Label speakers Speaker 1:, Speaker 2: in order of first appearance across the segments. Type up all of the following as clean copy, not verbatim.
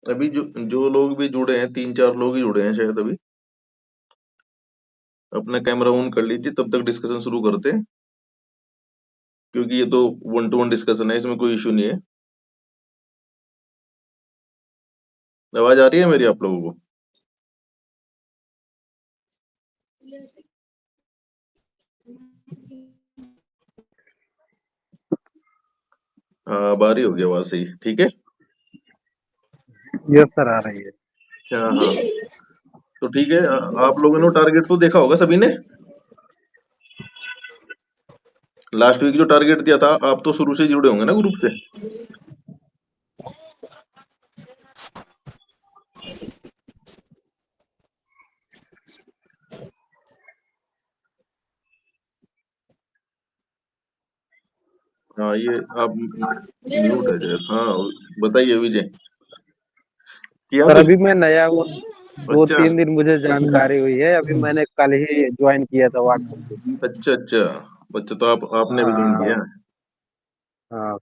Speaker 1: अभी जो जो लोग भी जुड़े हैं, 3-4 लोग ही जुड़े हैं शायद अभी। अपना कैमरा ऑन कर लीजिए, तब तक डिस्कशन शुरू करते हैं, क्योंकि ये तो 1 टू 1 डिस्कशन है, इसमें कोई इश्यू नहीं है। आवाज आ रही है मेरी आप लोगों को? हाँ, अब आ रही होगी आवाज सही, ठीक है।
Speaker 2: यस सर, आ रही है।
Speaker 1: हाँ हाँ, तो ठीक है। आप लोगों ने टारगेट तो देखा होगा सभी ने। लास्ट वीक जो टारगेट दिया था, आप तो शुरू से ही जुड़े होंगे ना ग्रुप से। हाँ, ये आप म्यूट है जय। हाँ, बताइए विजय, किया
Speaker 2: सर
Speaker 1: कुछ?
Speaker 2: अभी मैं नया हूँ, दो
Speaker 1: अच्छा
Speaker 2: तीन दिन मुझे जानकारी हुई है। अभी मैंने कल ही ज्वाइन किया था व्हाट्सएप ग्रुप।
Speaker 1: अच्छा अच्छा। अच्छा, तो आपने भी ज्वाइन
Speaker 2: हाँ
Speaker 1: किया?
Speaker 2: हाँ।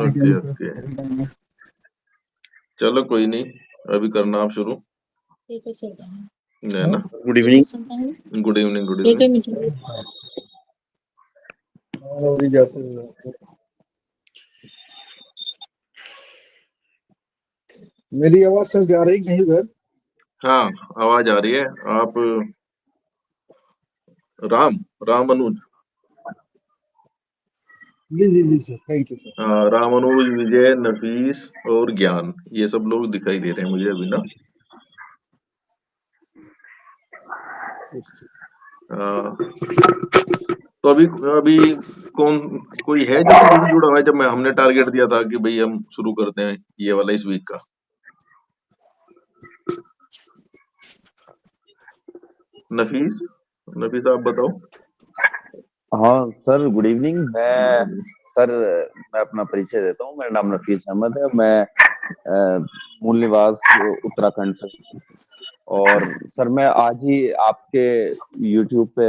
Speaker 1: ओके ओके, चलो कोई नहीं, अभी करना आप शुरू, है ना।
Speaker 3: Good evening.
Speaker 1: Good evening, good evening.
Speaker 4: मेरी आवाज समझ आ रही कहीं घर?
Speaker 1: हाँ, आवाज आ रही है। आप राम राम अनुज,
Speaker 4: जी जी जी sir, thank you sir.
Speaker 1: Ram Anuj, Vijay, Nafees और ज्ञान, ये सब लोग दिखाई दे रहे हैं मुझे अभी ना। अ, तो अभी अभी कौन कोई है जो शुरू से जुड़ा हुआ है, जब मैं हमने टारगेट दिया था कि भाई हम शुरू करते हैं ये वाला इस वीक का? नफीस, नफीस आप बताओ।
Speaker 3: हाँ सर, गुड इवनिंग। मैं अपना परिचय देता हूँ। मेरा नाम नफीस अहमद है। मैं मूल निवास उत्तराखंड से हूँ। और सर मैं आज ही आपके YouTube पे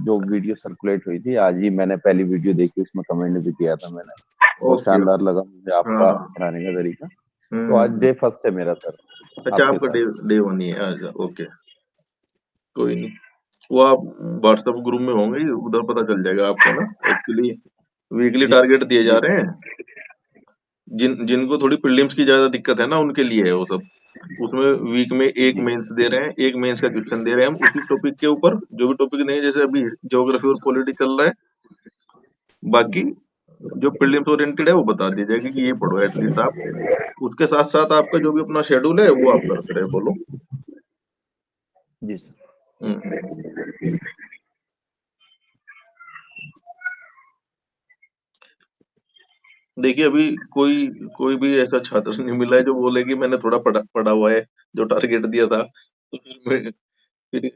Speaker 3: जो वीडियो सर्कुलेट हुई थी, आज ही मैंने पहली वीडियो देखी, उसमें कमेंट भी किया था मैंने। बहुत
Speaker 1: ओके
Speaker 3: शानदार
Speaker 1: ओके।
Speaker 3: लगा मुझे
Speaker 1: हाँ
Speaker 3: आपका
Speaker 1: हाँ।
Speaker 3: पढ़ाने का तरीका। तो आज
Speaker 1: हम्म।
Speaker 3: डे फर्स्ट है मेरा सर
Speaker 1: अच्छा,
Speaker 3: आपके
Speaker 1: आपका
Speaker 3: साथ।
Speaker 1: डे 1 ही है आज? ओके, कोई नहीं। वो आप व्हाट्सएप ग्रुप में होंगे, उधर पता चल जाएगा आपको ना। एक्चुअली वीकली
Speaker 3: जी
Speaker 1: टारगेट दिए जा
Speaker 3: जी
Speaker 1: रहे
Speaker 3: सर।
Speaker 1: हैं। जिनको थोड़ी प्रीलिम्स की ज्यादा दिक्कत है ना, उनके लिए है वो सब। उसमें वीक में एक
Speaker 3: जी
Speaker 1: मेंस दे रहे हैं, एक मेंस का क्वेश्चन दे रहे हैं हम उसी टॉपिक के ऊपर, जो भी टॉपिक नहीं है। जैसे अभी ज्योग्राफी और पॉलिटी चल रहा है, बाकी जो प्रीलिम्स ओरिएंटेड है वो बता दिया जाएगा कि ये पढ़ो एटलीस्ट आप। उसके साथ साथ आपका जो भी अपना शेड्यूल है वो आप करते रहे, बोलो।
Speaker 3: जी सर।
Speaker 1: हम्म। देखिए, अभी कोई कोई भी ऐसा छात्र नहीं मिला है जो बोले कि मैंने थोड़ा पढ़ा पढ़ा हुआ है, जो टारगेट दिया था। तो फिर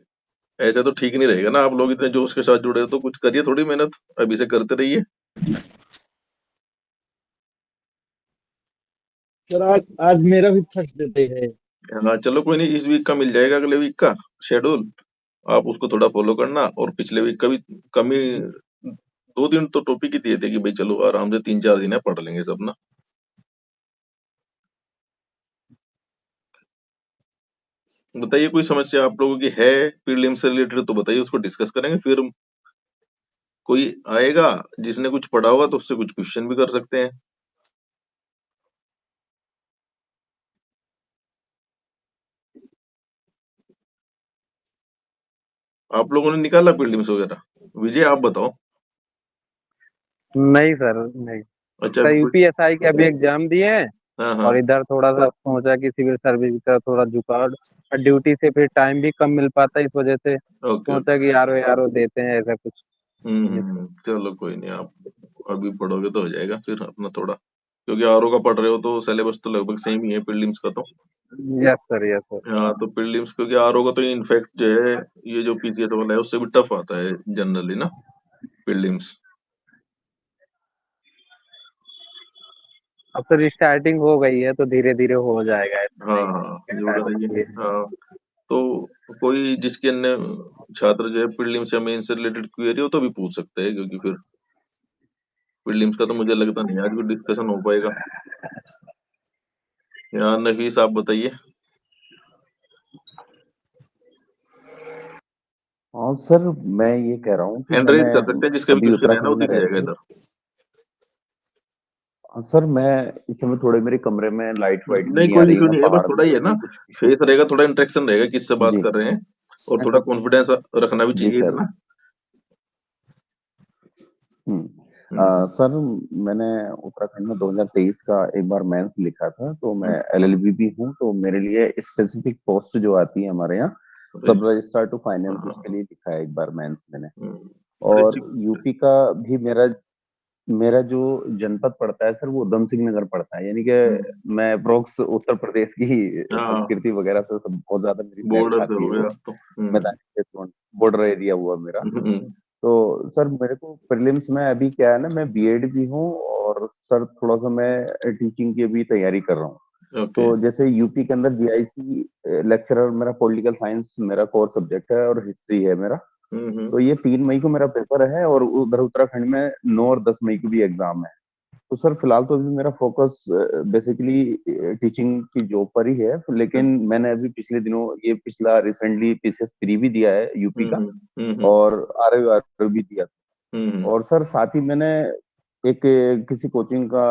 Speaker 1: ऐसा तो ठीक नहीं रहेगा ना। आप लोग इतने जोश के साथ जुड़े हो तो कुछ करिए, थोड़ी मेहनत अभी से करते रहिए।
Speaker 4: सर आज आज मेरा भी फर्स्ट डे है।
Speaker 1: हाँ, चलो कोई नहीं, इस वीक का मिल जाएगा, अगले वीक का शेड्यूल आप उसको थोड़ा फॉलो करना। और पिछले वीक का भी कमी, 2 दिन तो टॉपिक ही दिए थे कि भाई चलो आराम से 3-4 दिन है, पढ़ लेंगे सब ना। बताइए, कोई समस्या आप लोगों की है प्रीलिम्स से रिलेटेड तो बताइए, उसको डिस्कस करेंगे। फिर कोई आएगा जिसने कुछ पढ़ा होगा तो उससे कुछ क्वेश्चन भी कर सकते हैं। आप लोगों ने निकाला प्रीलिम्स वगैरह? विजय आप बताओ।
Speaker 2: नहीं सर, नहीं
Speaker 1: अच्छा,
Speaker 2: सर।
Speaker 1: अभी कुछ।
Speaker 2: यूपीएसआई के अभी एग्जाम दिए हैं।
Speaker 1: हाँ हाँ।
Speaker 2: और इधर थोड़ा सा सोचा कि सिविल सर्विस की तरफ थोड़ा झुकाव, और ड्यूटी से फिर टाइम भी कम मिल पाता है, इस वजह से
Speaker 1: ओके
Speaker 2: सोचा
Speaker 1: ओके।
Speaker 2: कि यारो यारो देते हैं ऐसा कुछ। जी सर।
Speaker 1: चलो कोई नहीं, आप अभी पढ़ोगे तो हो जाएगा फिर अपना थोड़ा, क्योंकि आरओ का पढ़ रहे हो तो सिलेबस तो लगभग सेम ही है प्रीलिम्स का तो।
Speaker 2: Yes sir, yes sir.
Speaker 1: हाँ, तो प्रीलिम्स क्योंकि आरओ का तो इनफैक्ट जो है, ये जो पीसीएस वाला है उससे भी टफ आता है जनरली ना, प्रीलिम्स।
Speaker 2: अब सर स्टार्टिंग हो गई है तो धीरे धीरे हो जाएगा, ऐसा
Speaker 1: हाँ
Speaker 2: नहीं
Speaker 1: हाँ,
Speaker 2: है।
Speaker 1: जुड़े रहिए। हाँ, तो कोई जिसके अन्य छात्र जो है प्रीलिम्स या मेन से रिलेटेड क्वेरी हो तो भी पूछ सकते हैं, क्योंकि फिर प्रीलिम्स का तो मुझे लगता नहीं आज भी डिस्कशन हो पाएगा। यहाँ नफीस आप बताइए।
Speaker 3: हाँ सर, मैं ये कह रहा हूँ कि
Speaker 1: हैंड
Speaker 3: मैंने
Speaker 1: रेज कर सकते हैं, जिसका भी
Speaker 3: अभी
Speaker 1: क्वेश्चन है ना वो
Speaker 3: उत्तराखंड में
Speaker 1: दिख
Speaker 3: रहते
Speaker 1: जाएगा
Speaker 3: हुए,
Speaker 1: इधर।
Speaker 3: हाँ सर, मैं इस समय थोड़े मेरे कमरे में लाइट वाइट भी
Speaker 1: नहीं
Speaker 3: नहीं आ
Speaker 1: कोई
Speaker 3: रही,
Speaker 1: इशू
Speaker 3: मैं
Speaker 1: नहीं है, बस
Speaker 3: पहाड़ में
Speaker 1: थोड़ा ही है
Speaker 3: बैठा
Speaker 1: ना,
Speaker 3: हूँ, कुछ इशू।
Speaker 1: फेस रहेगा, थोड़ा इंटरेक्शन रहेगा, किससे बात
Speaker 3: जी।
Speaker 1: कर रहे हैं, और थोड़ा कॉन्फिडेंस रखना भी
Speaker 3: जी
Speaker 1: चाहिए
Speaker 3: सर।
Speaker 1: इतना।
Speaker 3: हम्म।
Speaker 1: हम्म,
Speaker 3: सर, मैंने उत्तराखंड में 2023 का एक बार मेंस लिखा था, तो मैं
Speaker 1: हम्म,
Speaker 3: एलएलबी भी हूँ, तो मेरे लिए स्पेसिफिक पोस्ट जो आती है हमारे यहाँ,
Speaker 1: अरे,
Speaker 3: सब रजिस्ट्रार टू फाइनेंस, उसके
Speaker 1: हाँ,
Speaker 3: लिए लिखा है एक बार मेंस मैंने।
Speaker 1: अरे
Speaker 3: और यूपी का भी मेरा मेरा जो जनपद पड़ता है सर, वो उधम सिंह नगर पड़ता है, यानी कि मैं अप्रोक्स उत्तर प्रदेश की
Speaker 1: हाँ,
Speaker 3: संस्कृति वगैरह से सब बहुत ज्यादा मेरी मेल
Speaker 1: बॉर्डर से
Speaker 3: खाती
Speaker 1: हो
Speaker 3: है
Speaker 1: गए
Speaker 3: वो।
Speaker 1: आप तो।
Speaker 3: मैदानी क्षेत्र, बॉर्डर एरिया हुआ मेरा।
Speaker 1: हम्म,
Speaker 3: तो सर मेरे को प्रीलिम्स में अभी क्या है ना, मैं बीएड भी हूँ, और सर थोड़ा सा मैं टीचिंग की भी तैयारी कर रहा हूँ।
Speaker 1: ओके।
Speaker 3: तो जैसे यूपी के अंदर जीआईसी लेक्चरर, मेरा पॉलिटिकल साइंस मेरा कोर सब्जेक्ट है, और हिस्ट्री है मेरा।
Speaker 1: हम्म,
Speaker 3: तो ये 3 मई को मेरा पेपर है, और उधर उत्तराखंड में 9 और 10 मई को भी एग्जाम है। तो सर फिलहाल तो अभी मेरा फोकस बेसिकली टीचिंग की जॉब पर ही है, लेकिन मैंने अभी पिछले दिनों ये पिछला रिसेंटली पीसीएस प्री भी दिया है यूपी का,
Speaker 1: हम्म,
Speaker 3: और आरआरबी भी दिया।
Speaker 1: हम्म,
Speaker 3: और सर साथ ही मैंने एक किसी कोचिंग का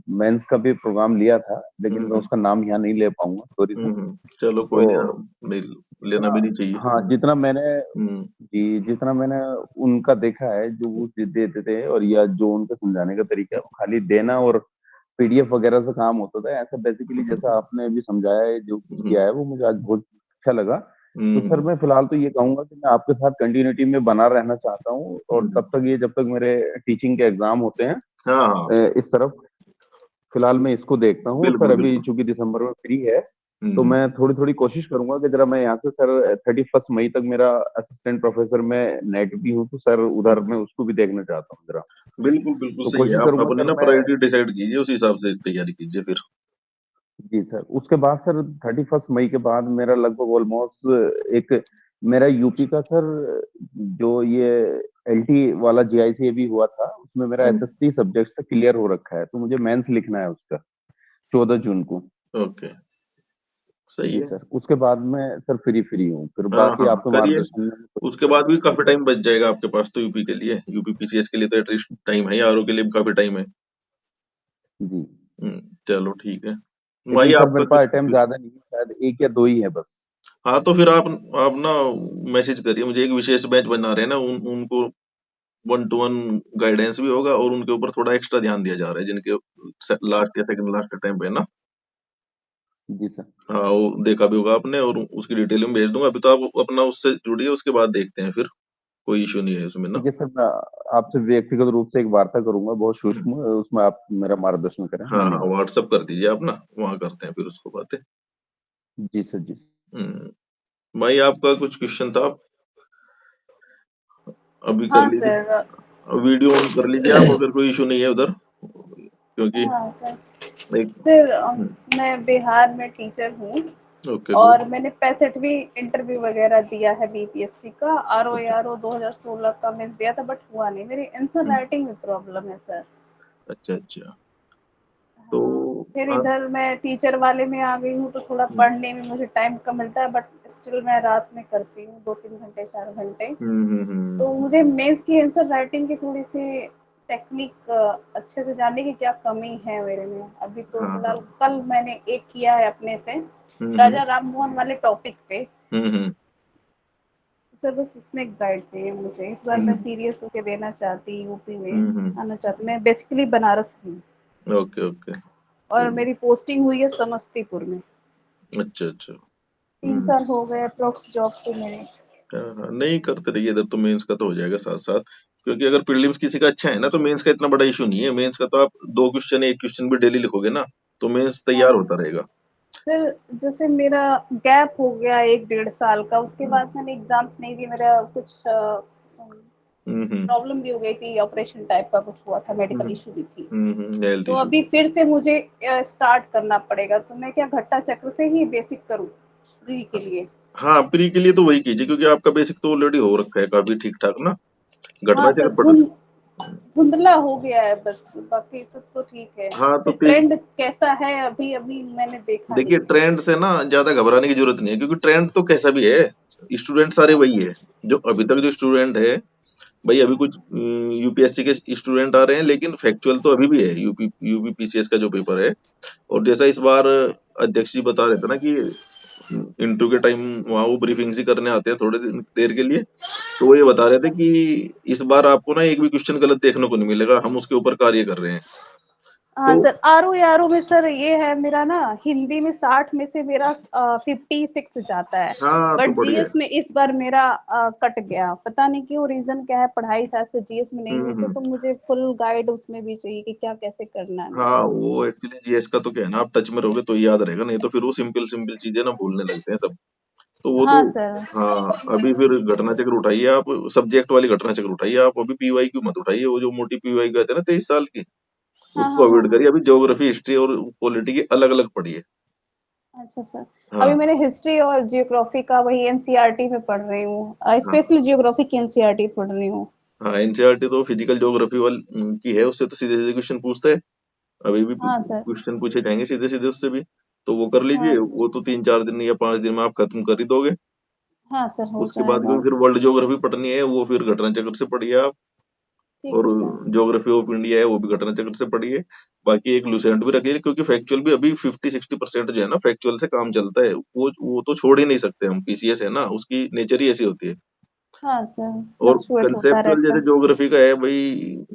Speaker 3: मेंस का भी प्रोग्राम लिया था, लेकिन मैं
Speaker 1: हम्म,
Speaker 3: उसका नाम यहाँ नहीं ले पाऊंगा, सॉरी सर।
Speaker 1: चलो कोई नहीं यार,
Speaker 3: तो
Speaker 1: नहीं लेना
Speaker 3: हाँ,
Speaker 1: भी नहीं चाहिए।
Speaker 3: हाँ, जितना मैंने
Speaker 1: हम्म,
Speaker 3: जी जितना मैंने उनका देखा है, जो वो देते थे, और या जो उनका समझाने का तरीका है, वो खाली देना और पीडीएफ वगैरह से काम होता था। ऐसा बेसिकली जैसा आपने अभी समझाया है, जो कुछ
Speaker 1: हम्म,
Speaker 3: किया है, वो मुझे आज बहुत अच्छा लगा। तो सर
Speaker 1: हम्म,
Speaker 3: मैं फिलहाल तो ये कहूंगा कि मैं आपके साथ कंटिन्यूटी में बना रहना चाहता हूँ, और
Speaker 1: हम्म,
Speaker 3: तब तक ये जब तक मेरे टीचिंग के एग्जाम होते हैं,
Speaker 1: हाँ हाँ,
Speaker 3: इस तरफ फिलहाल मैं इसको देखता हूँ। और सर
Speaker 1: बिल्कुल
Speaker 3: अभी
Speaker 1: बिल्कुल।
Speaker 3: चूंकि दिसंबर में फ्री है, तो
Speaker 1: हम्म,
Speaker 3: मैं थोड़ी थोड़ी कोशिश करूंगा कि जरा मैं यहाँ से सर 31 मई तक मेरा असिस्टेंट प्रोफेसर में नेट भी हूँ, तो सर उधर मैं उसको भी देखना चाहता हूँ जरा।
Speaker 1: बिल्कुल बिल्कुल
Speaker 3: तो
Speaker 1: सही है,
Speaker 3: कोशिश
Speaker 1: आप
Speaker 3: करूंगा
Speaker 1: अपनी
Speaker 3: सर
Speaker 1: ना
Speaker 3: मैं।
Speaker 1: प्रायोरिटी डिसाइड कीजिए, उस हिसाब से तैयारी कीजिए फिर।
Speaker 3: जी सर, उसके बाद सर 31 मई के बाद मेरा लगभग ऑलमोस्ट एक मेरा यूपी का सर, जो ये एलटी वाला जीआईसी भी हुआ था, उसमें मेरा एसएसटी सब्जेक्ट से क्लियर हो रखा है, तो मुझे मेंस लिखना है उसका 14 जून को।
Speaker 1: ओके, सही
Speaker 3: जी
Speaker 1: है।
Speaker 3: सर, उसके बाद मैं सर फ्री हूँ, फिर
Speaker 1: हाँ
Speaker 3: बाकी
Speaker 1: हाँ,
Speaker 3: आपके
Speaker 1: करिए।
Speaker 3: मार्गदर्शन में मैं कोशिश
Speaker 1: उसके बाद भी
Speaker 3: करूंगा। जी
Speaker 1: काफी
Speaker 3: सर।
Speaker 1: टाइम बच जाएगा आपके पास तो, यूपी के लिए, यूपी पीसीएस के लिए तो एटलीस्ट टाइम है, आरओ के लिए भी काफी टाइम है।
Speaker 3: जी,
Speaker 1: चलो ठीक है। भाई
Speaker 3: लेकिन सर
Speaker 1: आपका
Speaker 3: मेरे पास
Speaker 1: कुछ
Speaker 3: अटेम्प्ट ज्यादा नहीं है, शायद 1 या 2 ही है बस।
Speaker 1: हाँ तो फिर आप ना मैसेज करिए मुझे, एक विशेष बैच बना रहे हैं ना, उनको 1-to-1 गाइडेंस भी होगा, और उनके ऊपर थोड़ा एक्स्ट्रा ध्यान दिया जा रहा है, जिनके लास्ट या सेकंड लास्ट टाइम पे है ना।
Speaker 3: जी सर।
Speaker 1: हाँ वो देखा भी होगा आपने, और उसकी डिटेल में भेज दूंगा। अभी तो आप अपना उससे जुड़िए, उसके बाद देखते हैं फिर, कोई इशू नहीं है उसमें ना।
Speaker 3: ठीक है सर, मैं आपसे व्यक्तिगत रूप से एक वार्ता करूंगा, बहुत सूक्ष्म, उसमें आप मेरा मार्गदर्शन करें।
Speaker 1: हाँ हाँ,
Speaker 3: धन्यवाद।
Speaker 1: व्हाट्सअप कर दीजिए आप ना, वहाँ करते हैं फिर उसको बातें।
Speaker 3: जी सर। जी
Speaker 1: भाई आपका कुछ क्वेश्चन था, आप अभी कर
Speaker 5: हाँ
Speaker 1: लीजिए,
Speaker 5: सर।
Speaker 1: वीडियो ऑन कर लीजिए आप, अगर कोई इशू नहीं है उधर, क्योंकि
Speaker 5: हाँ सर।
Speaker 1: एक।
Speaker 5: सर मैं बिहार में टीचर हूँ,
Speaker 1: ओके गुड।
Speaker 5: और मैंने 65वीं इंटरव्यू वगैरह दिया है बीपीएससी का। RO
Speaker 1: okay.
Speaker 5: आरओ 2016 का मिस दिया था, बट हुआ नहीं। मेरी आंसर राइटिंग में प्रॉब्लम है सर।
Speaker 1: अच्छा अच्छा, तो
Speaker 5: हाँ, फिर
Speaker 1: आप।
Speaker 5: इधर मैं टीचर वाले में आ गई हूँ, तो थोड़ा
Speaker 1: हम्म
Speaker 5: पढ़ने में मुझे टाइम कम मिलता है, बट स्टिल मैं रात में करती हूँ 2-3 घंटे 4 घंटे। तो मुझे मेंस की आंसर राइटिंग की थोड़ी सी टेक्निक अच्छे से जानने की क्या कमी है मेरे में अभी। तो
Speaker 1: हाँ हाँ।
Speaker 5: फिलहाल कल मैंने एक किया है अपने से,
Speaker 1: हम्म
Speaker 5: राजा राम मोहन वाले टॉपिक पे।
Speaker 1: हम्म
Speaker 5: सर बस उसमें एक गाइड चाहिए मुझे। इस बार मैं
Speaker 1: हम्म
Speaker 5: सीरियस होके देना चाहती, यूपी में
Speaker 1: हम्म
Speaker 5: आना चाहती। मैं बेसिकली बनारस हूँ,
Speaker 1: ओके ओके।
Speaker 5: और मेरी पोस्टिंग हुई है समस्तीपुर में।
Speaker 1: अच्छा अच्छा।
Speaker 5: 3 साल हो गए अप्रोक्स जॉब को मेरे।
Speaker 1: हाँ हाँ, नहीं करते रहिए इधर, तो मेंस का तो हो जाएगा साथ साथ, क्योंकि अगर प्रीलिम्स किसी का अच्छा है ना, तो मेंस का इतना बड़ा इशू नहीं है। मेंस का तो आप 2 क्वेश्चन, एक क्वेश्चन भी डेली लिखोगे ना, तो मेंस
Speaker 5: हाँ
Speaker 1: तैयार होता रहेगा।
Speaker 5: सर, जैसे मेरा गैप हो गया 1-1.5 साल का, उसके
Speaker 1: हम्म
Speaker 5: बाद मैंने एग्जाम्स नहीं दिए। मेरा कुछ
Speaker 1: हम्म
Speaker 5: प्रॉब्लम भी हो गई थी, ऑपरेशन टाइप का कुछ हुआ था, मेडिकल इशू भी थी।
Speaker 1: हेल्थ
Speaker 5: तो
Speaker 1: इशू।
Speaker 5: अभी फिर से मुझे स्टार्ट करना पड़ेगा। तो मैं क्या घट्टा चक्र से ही बेसिक करूँ प्री के लिए?
Speaker 1: हाँ, प्री के लिए तो वही कीजिए, क्योंकि आपका बेसिक तो ऑलरेडी हो रखा है काफी ठीक ठाक ना,
Speaker 5: हाँ
Speaker 1: घटना
Speaker 5: सर,
Speaker 1: चक्र पढ़।
Speaker 5: धुन धुंधला हो गया है बस, बाकी सब तो ठीक है।
Speaker 1: हाँ तो
Speaker 5: ट्रेंड कैसा है अभी अभी मैंने देखा
Speaker 1: देखिए,
Speaker 5: नहीं।
Speaker 1: ट्रेंड से ना ज्यादा घबराने की जरूरत नहीं है, क्योंकि ट्रेंड तो कैसा भी है, स्टूडेंट सारे वही है। जो अभी तक जो स्टूडेंट है भाई, अभी कुछ यूपीएससी के स्टूडेंट आ रहे हैं, लेकिन फैक्चुअल तो अभी भी है यूपी पीसीएस का जो पेपर है। और जैसा इस बार अध्यक्ष जी बता रहे थे ना कि इंटरव्यू के टाइम वहां वो ब्रीफिंग ही करने आते हैं थोड़ी देर के लिए, तो वो ये बता रहे थे कि इस बार आपको ना एक भी क्वेश्चन गलत देखने को नहीं मिलेगा, हम उसके ऊपर कार्य कर रहे हैं।
Speaker 5: हाँ
Speaker 1: तो
Speaker 5: सर, आरओ में सर ये है मेरा ना, हिंदी में 60 में से मेरा 56 जाता है।
Speaker 1: हाँ, तो
Speaker 5: बट
Speaker 1: बढ़िया।
Speaker 5: जीएस में इस बार मेरा कट गया, पता नहीं क्यों, रीजन क्या है, पढ़ाई शायद से जीएस में नहीं हुई। तो मुझे फुल गाइड उसमें भी चाहिए कि क्या कैसे करना है
Speaker 1: हाँ,
Speaker 5: मुझे।
Speaker 1: वो एक्चुअली जीएस का तो क्या है ना, आप टच में रहोगे तो याद रहेगा, नहीं तो फिर वो सिंपल सिंपल चीजें ना भूलने लगते हैं सब। तो वो तो
Speaker 5: हाँ सर।
Speaker 1: हाँ, अभी फिर घटना चक्र उठाइए आप, सब्जेक्ट वाली घटना चक्र उठाइए आप, अभी पीवाई क्यों मत उठाइए, वो जो मोटी पीवाई कहते हैं ना 23 साल की,
Speaker 5: हाँ
Speaker 1: उसको
Speaker 5: हाँ हाँ
Speaker 1: अवॉइड
Speaker 5: हाँ।
Speaker 1: करिए। अभी ज्योग्राफी, हिस्ट्री और पॉलिटी की अलग अलग पढ़िए।
Speaker 5: अच्छा सर। अभी
Speaker 1: हाँ
Speaker 5: मैंने हिस्ट्री और जियोग्राफी का वही एनसीईआरटी में पढ़ रही हूँ,
Speaker 1: हाँ
Speaker 5: स्पेशली जियोग्राफी की एनसीईआरटी पढ़ रही हूँ।
Speaker 1: हाँ, एनसीईआरटी तो फिजिकल ज्योग्राफी वाली की है, उससे तो सीधे सीधे क्वेश्चन पूछते हैं। अभी भी
Speaker 5: हाँ सर।
Speaker 1: क्वेश्चन पूछे जाएंगे सीधे सीधे उससे भी। तो वो कर
Speaker 5: हाँ
Speaker 1: लीजिए,
Speaker 5: सर।
Speaker 1: वो तो 3-4 दिन या 5 दिन में आप खत्म कर ही दोगे।
Speaker 5: हाँ सर, हो
Speaker 1: उसके बाद
Speaker 5: जाएगा।
Speaker 1: क्योंकि फिर वर्ल्ड ज्योग्राफी पढ़नी है, वो फिर घटना चक्र से पढ़िए आप।
Speaker 5: ठीक
Speaker 1: और
Speaker 5: है सर।
Speaker 1: ज्योग्राफी ऑफ इंडिया है, वो भी घटना चक्र से पढ़िए। बाकी एक लुसेंट भी रखिए, क्योंकि फैक्चुअल भी अभी 50-60% जो है ना, फैक्चुअल से काम चलता है, वो तो छोड़ ही नहीं सकते हम। पीसीएस है ना, उसकी नेचर ही ऐसी होती है।
Speaker 5: हाँ सर,
Speaker 1: और
Speaker 5: फ्लक्चुएट होता
Speaker 1: कंसेप्चुअल
Speaker 5: रहता
Speaker 1: जैसे
Speaker 5: है।
Speaker 1: ज्योग्राफी का है भाई,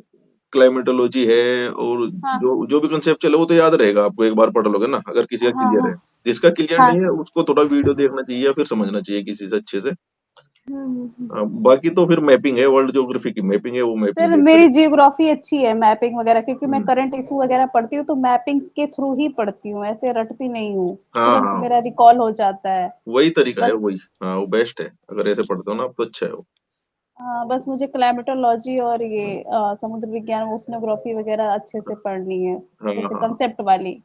Speaker 1: क्लाइमेटोलॉजी है, और
Speaker 5: हाँ
Speaker 1: जो भी कंसेप्चुअल है वो तो याद रहेगा आपको, एक बार पढ़ लोगे ना, अगर किसी का
Speaker 5: हाँ
Speaker 1: क्लियर
Speaker 5: हाँ।
Speaker 1: है। जिसका क्लियर
Speaker 5: हाँ
Speaker 1: नहीं है
Speaker 5: सर।
Speaker 1: उसको थोड़ा वीडियो देखना चाहिए या फिर समझना चाहिए किसी से अच्छे से।
Speaker 5: हम्म।
Speaker 1: बाकी तो फिर मैपिंग है, वर्ल्ड ज्योग्राफी की मैपिंग है, वो मैपिंग
Speaker 5: सर
Speaker 1: देख
Speaker 5: मेरी
Speaker 1: कर।
Speaker 5: जियोग्राफी अच्छी है, मैपिंग वगैरह, क्योंकि मैं
Speaker 1: हम्म,
Speaker 5: करंट इशू वगैरह पढ़ती हूँ तो मैपिंग के थ्रू ही पढ़ती हूँ, ऐसे रटती नहीं हूँ।
Speaker 1: हाँ
Speaker 5: तुरंत
Speaker 1: हाँ,
Speaker 5: मेरा रिकॉल हो जाता है।
Speaker 1: वही तरीका है
Speaker 5: बस।
Speaker 1: वही। हाँ, वो बेस्ट है, अगर ऐसे पढ़ते हो ना आप तो अच्छा है वो।
Speaker 5: हाँ, बस मुझे क्लाइमेटोलॉजी और ये समुद्र विज्ञान, ओशनोग्राफी वगैरह अच्छे से पढ़नी है,
Speaker 1: हाँ
Speaker 5: जैसे
Speaker 1: हाँ
Speaker 5: कंसेप्ट वाली।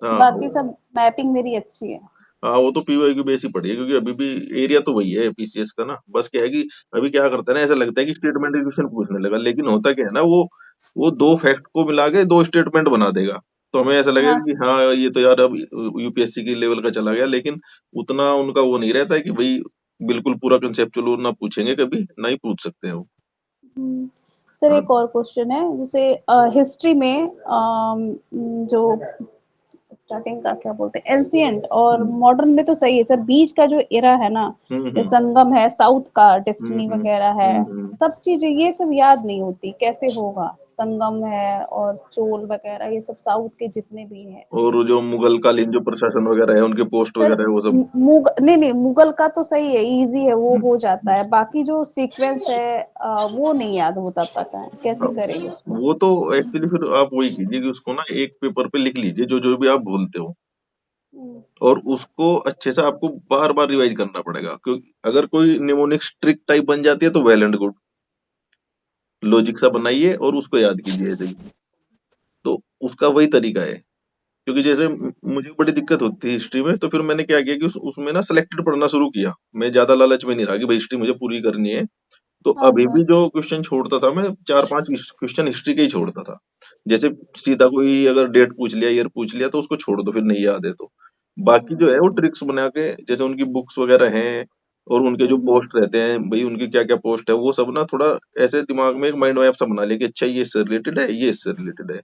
Speaker 1: हाँ
Speaker 5: बाकी सब मैपिंग मेरी अच्छी है।
Speaker 1: हाँ, वो तो पीवाई की बेस ही पड़ी है, क्योंकि अभी भी एरिया तो वही है पीसीएस का ना। बस क्या है कि अभी क्या करते हैं ना, ऐसा लगता है कि स्टेटमेंट क्वेश्चन पूछने लगा, लेकिन होता क्या है ना, वो दो फैक्ट को मिला के दो स्टेटमेंट बना देगा। तो हमें ऐसा लगेगा
Speaker 5: हाँ
Speaker 1: कि हाँ, ये तो यार अब यूपीएससी की लेवल का चला गया, लेकिन उतना उनका वो नहीं रहता है कि भाई बिल्कुल पूरा कंसेप्चुअल ना पूछेंगे, कभी ना ही पूछ सकते हैं वो।
Speaker 5: हम्म। सर
Speaker 1: हाँ
Speaker 5: एक और क्वेश्चन है, जैसे हिस्ट्री में जो स्टार्टिंग का क्या बोलते हैं, एंशियंट और
Speaker 1: हम्म
Speaker 5: मॉडर्न में तो सही है सर, बीच का जो एरा है ना,
Speaker 1: हम्म
Speaker 5: ये
Speaker 1: हम्म
Speaker 5: संगम है, साउथ का
Speaker 1: हम्म
Speaker 5: डेस्टिनी
Speaker 1: हम्म
Speaker 5: वगैरह है,
Speaker 1: हम्म।
Speaker 5: सब चीजें ये सब याद नहीं होती, कैसे होगा। संगम है और चोल वगैरह, ये सब साउथ के जितने भी हैं।
Speaker 1: और जो मुगल कालीन जो प्रशासन वगैरह है, उनके पोस्ट
Speaker 5: सर
Speaker 1: वगैरह है, वो सब।
Speaker 5: नहीं नहीं, मुगल का तो सही है, इजी है, वो
Speaker 1: हम्म,
Speaker 5: हो जाता है। बाकी जो सीक्वेंस है वो नहीं याद होता, पता है कैसे
Speaker 1: अब
Speaker 5: करेंगे उसको।
Speaker 1: वो तो एक्चुअली फिर आप वही कीजिए कि उसको ना एक पेपर पे लिख लीजिए, जो जो भी आप भूलते हो,
Speaker 5: हम्म।
Speaker 1: और उसको अच्छे से आपको बार बार रिवाइज करना पड़ेगा, क्योंकि अगर कोई निमोनिक ट्रिक टाइप बन जाती है तो वेल एंड गुड। लॉजिक सा बनाइए और उसको याद कीजिए ऐसे ही। तो उसका वही तरीका है। क्योंकि जैसे मुझे बड़ी दिक्कत होती थी हिस्ट्री में, तो फिर मैंने क्या किया कि उसमें ना सिलेक्टेड पढ़ना शुरू किया। मैं ज्यादा लालच में नहीं रहा कि भाई हिस्ट्री मुझे पूरी करनी है। तो
Speaker 5: हाँ
Speaker 1: अभी
Speaker 5: सर।
Speaker 1: भी जो क्वेश्चन छोड़ता था, मैं 4-5 क्वेश्चन हिस्ट्री के ही छोड़ता था। जैसे सीधा कोई अगर डेट पूछ लिया, ईयर पूछ लिया, तो उसको छोड़ दो, फिर नहीं याद है तो। बाकी जो है वो ट्रिक्स बना के, जैसे उनकी बुक्स वगैरह हैं, और उनके जो पोस्ट रहते हैं भाई, उनकी क्या क्या पोस्ट है, वो सब ना थोड़ा ऐसे दिमाग में एक माइंड मैप सा बना लिया कि अच्छा ये इससे रिलेटेड है, ये इससे रिलेटेड है।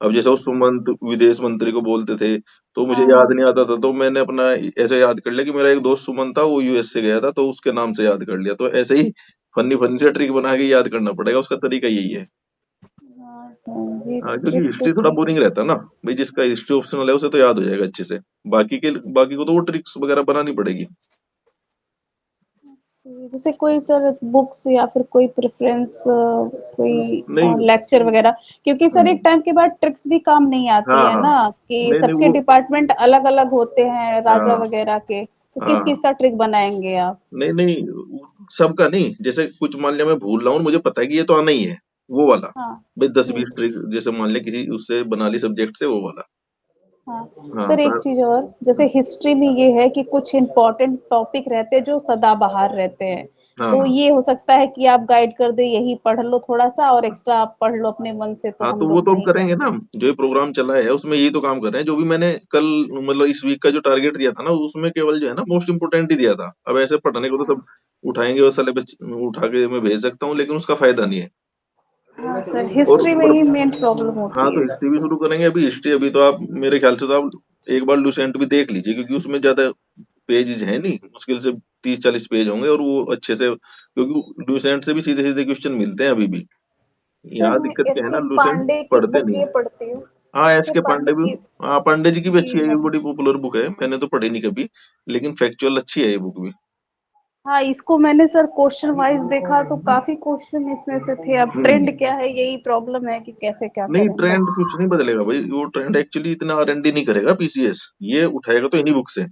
Speaker 1: अब जैसे उस सुमंत विदेश मंत्री को बोलते थे, तो मुझे
Speaker 5: हाँ
Speaker 1: याद
Speaker 5: हाँ।
Speaker 1: नहीं आता था, तो मैंने अपना ऐसे याद कर लिया कि मेरा एक दोस्त सुमन था, वो यूएस से गया था, तो उसके नाम से याद कर लिया। तो ऐसे ही फनी फनी से ट्रिक बना के याद करना पड़ेगा, उसका तरीका यही है।
Speaker 5: हाँ सर, ये
Speaker 1: हाँ, क्योंकि
Speaker 5: ट्रिक तो
Speaker 1: हिस्ट्री थोड़ा
Speaker 5: ठीक
Speaker 1: बोरिंग रहता है ना भाई, जिसका हिस्ट्री ऑप्शनल है उसे तो याद हो जाएगा अच्छे से। बाकी को तो वो ट्रिक्स वगैरह बनानी पड़ेगी।
Speaker 5: है। जैसे कोई सर बुक्स या फिर कोई प्रेफरेंस, कोई
Speaker 1: नहीं।
Speaker 5: लेक्चर वगैरह, क्योंकि सर एक टाइम के बाद ट्रिक्स भी काम नहीं आती
Speaker 1: हाँ
Speaker 5: है
Speaker 1: हाँ,
Speaker 5: ना, कि
Speaker 1: नहीं नहीं
Speaker 5: सबके
Speaker 1: वो,
Speaker 5: डिपार्टमेंट अलग अलग होते हैं, राजा
Speaker 1: हाँ
Speaker 5: वगैरह के, तो किस
Speaker 1: हाँ,
Speaker 5: किस का ट्रिक बनाएंगे आप।
Speaker 1: नहीं नहीं, सबका नहीं। जैसे कुछ मान लिया मैं भूल रहा हूँ, मुझे पता है कि ये तो आना ही है, वो वाला।
Speaker 5: हाँ।
Speaker 1: भाई दस
Speaker 5: हम्म।
Speaker 1: बीस ट्रिक जैसे मान लिया किसी उससे बना ली सब्जेक्ट से, वो वाला।
Speaker 5: हाँ
Speaker 1: हाँ
Speaker 5: सर, एक चीज और, जैसे हिस्ट्री में ये है कि कुछ इम्पोर्टेंट टॉपिक रहते हैं जो सदाबहार रहते हैं,
Speaker 1: हाँ
Speaker 5: तो
Speaker 1: हाँ
Speaker 5: ये हो सकता है कि आप गाइड कर दे, यही पढ़ लो थोड़ा सा और एक्स्ट्रा आप पढ़ लो अपने मन से, तो
Speaker 1: हाँ,
Speaker 5: हम
Speaker 1: तो वो
Speaker 5: लोग
Speaker 1: तो हम
Speaker 5: वही
Speaker 1: करेंगे
Speaker 5: करेंगे।
Speaker 1: ना। जो ये प्रोग्राम चला है उसमें यही तो काम कर रहे हैं। जो भी मैंने कल मतलब इस वीक का जो टारगेट दिया था ना, उसमें केवल जो है ना मोस्ट इम्पोर्टेंट ही दिया था। अब ऐसे पढ़ने को तो सब उठाएंगे और सिलेबस उठा के मैं भेज सकता हूँ, लेकिन उसका फायदा नहीं है।
Speaker 5: हाँ सर,
Speaker 1: और
Speaker 5: हिस्ट्री में ही मेन प्रॉब्लम
Speaker 1: हाँ,
Speaker 5: होती
Speaker 1: तो
Speaker 5: है।
Speaker 1: हिस्ट्री भी शुरू करेंगे। अभी हिस्ट्री अभी तो आप मेरे ख्याल से तो आप एक बार लुसेंट भी देख लीजिए, क्योंकि उसमें ज्यादा पेजेज है नहीं, मुश्किल से 30-40 पेज होंगे, और वो अच्छे से, क्योंकि लुसेंट से भी सीधे सीधे क्वेश्चन मिलते हैं अभी भी।
Speaker 5: सर
Speaker 1: यहाँ
Speaker 5: मैं
Speaker 1: दिक्कत क्या है ना,
Speaker 5: एसके
Speaker 1: लुसेंट
Speaker 5: पांडे की
Speaker 1: पढ़ते
Speaker 5: बुक
Speaker 1: नहीं
Speaker 5: ये
Speaker 1: है।
Speaker 5: पढ़ती हूँ।
Speaker 1: हाँ, एस
Speaker 5: एसके
Speaker 1: के पांडे
Speaker 5: पांडे
Speaker 1: भी।
Speaker 5: की
Speaker 1: हाँ, पांडे जी की भी अच्छी
Speaker 5: जी
Speaker 1: है, ये
Speaker 5: मैंने,
Speaker 1: बड़ी पॉपुलर बुक है, मैंने तो पढ़ी नहीं कभी, लेकिन फैक्चुअल अच्छी है ये बुक भी।
Speaker 5: हाँ इसको मैंने सर क्वेश्चन वाइज देखा तो काफी क्वेश्चन इसमें से थे। अब
Speaker 1: हम्म।
Speaker 5: ट्रेंड क्या है, यही प्रॉब्लम है कि कैसे क्या
Speaker 1: नहीं,
Speaker 5: करें बस।
Speaker 1: ट्रेंड कुछ नहीं बदलेगा भाई। वो ट्रेंड एक्चुअली इतना R&D नहीं करेगा पीसीएस, ये उठाएगा तो इन्हीं बुक से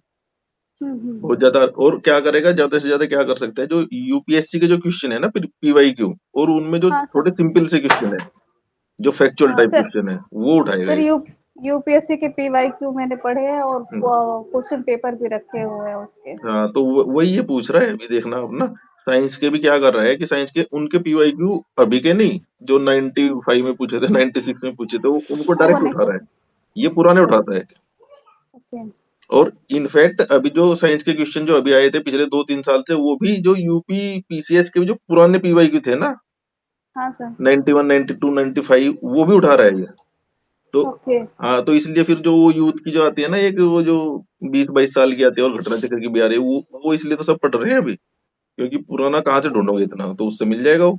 Speaker 1: बहुत
Speaker 5: हम्म।
Speaker 1: ज्यादा। और क्या करेगा, ज्यादा से ज्यादा क्या कर सकता है, जो यूपीएससी के जो क्वेश्चन है ना पीवाईक्यू, और उनमें जो
Speaker 5: हाँ सर।
Speaker 1: थोड़े सिंपल से क्वेश्चन है, जो फैक्चुअल
Speaker 5: हाँ
Speaker 1: टाइप
Speaker 5: सर।
Speaker 1: क्वेश्चन है, वो उठाएगा
Speaker 5: सर
Speaker 1: ये।
Speaker 5: यूपीएससी के पीवाईक्यू मैंने पढ़े हैं और
Speaker 1: हम्म।
Speaker 5: क्वेश्चन पेपर भी रखे हुए हैं उसके।
Speaker 1: हाँ, तो वही ये पूछ रहा है अभी, देखना अब ना। साइंस के भी क्या कर रहा है कि साइंस के उनके पीवाईक्यू अभी के नहीं, जो 95 में पूछे थे, 96 में पूछे थे, वो उनको
Speaker 5: हाँ
Speaker 1: डायरेक्ट
Speaker 5: वन
Speaker 1: उठा
Speaker 5: एट्टी
Speaker 1: रहा है।
Speaker 5: से।
Speaker 1: ये पुराने उठाता है।
Speaker 5: ओके।
Speaker 1: और इनफैक्ट अभी जो साइंस के क्वेश्चन जो अभी आए थे पिछले 2-3 साल से, वो भी जो यूपी पीसीएस के जो पुराने पीवाईक्यू थे ना,
Speaker 5: हाँ सर।
Speaker 1: 91, 92, 95, वो भी उठा रहा है ये। तो
Speaker 5: ओके।
Speaker 1: हाँ, तो इसलिए फिर जो वो यूथ की जो आती है ना, एक वो जो 20-22 साल की आती है और घटना चक्र की भी आ रही है, वो इसलिए तो सब पढ़ रहे हैं अभी, क्योंकि पुराना कहाँ से ढूंढोगे इतना, तो उससे मिल जाएगा वो।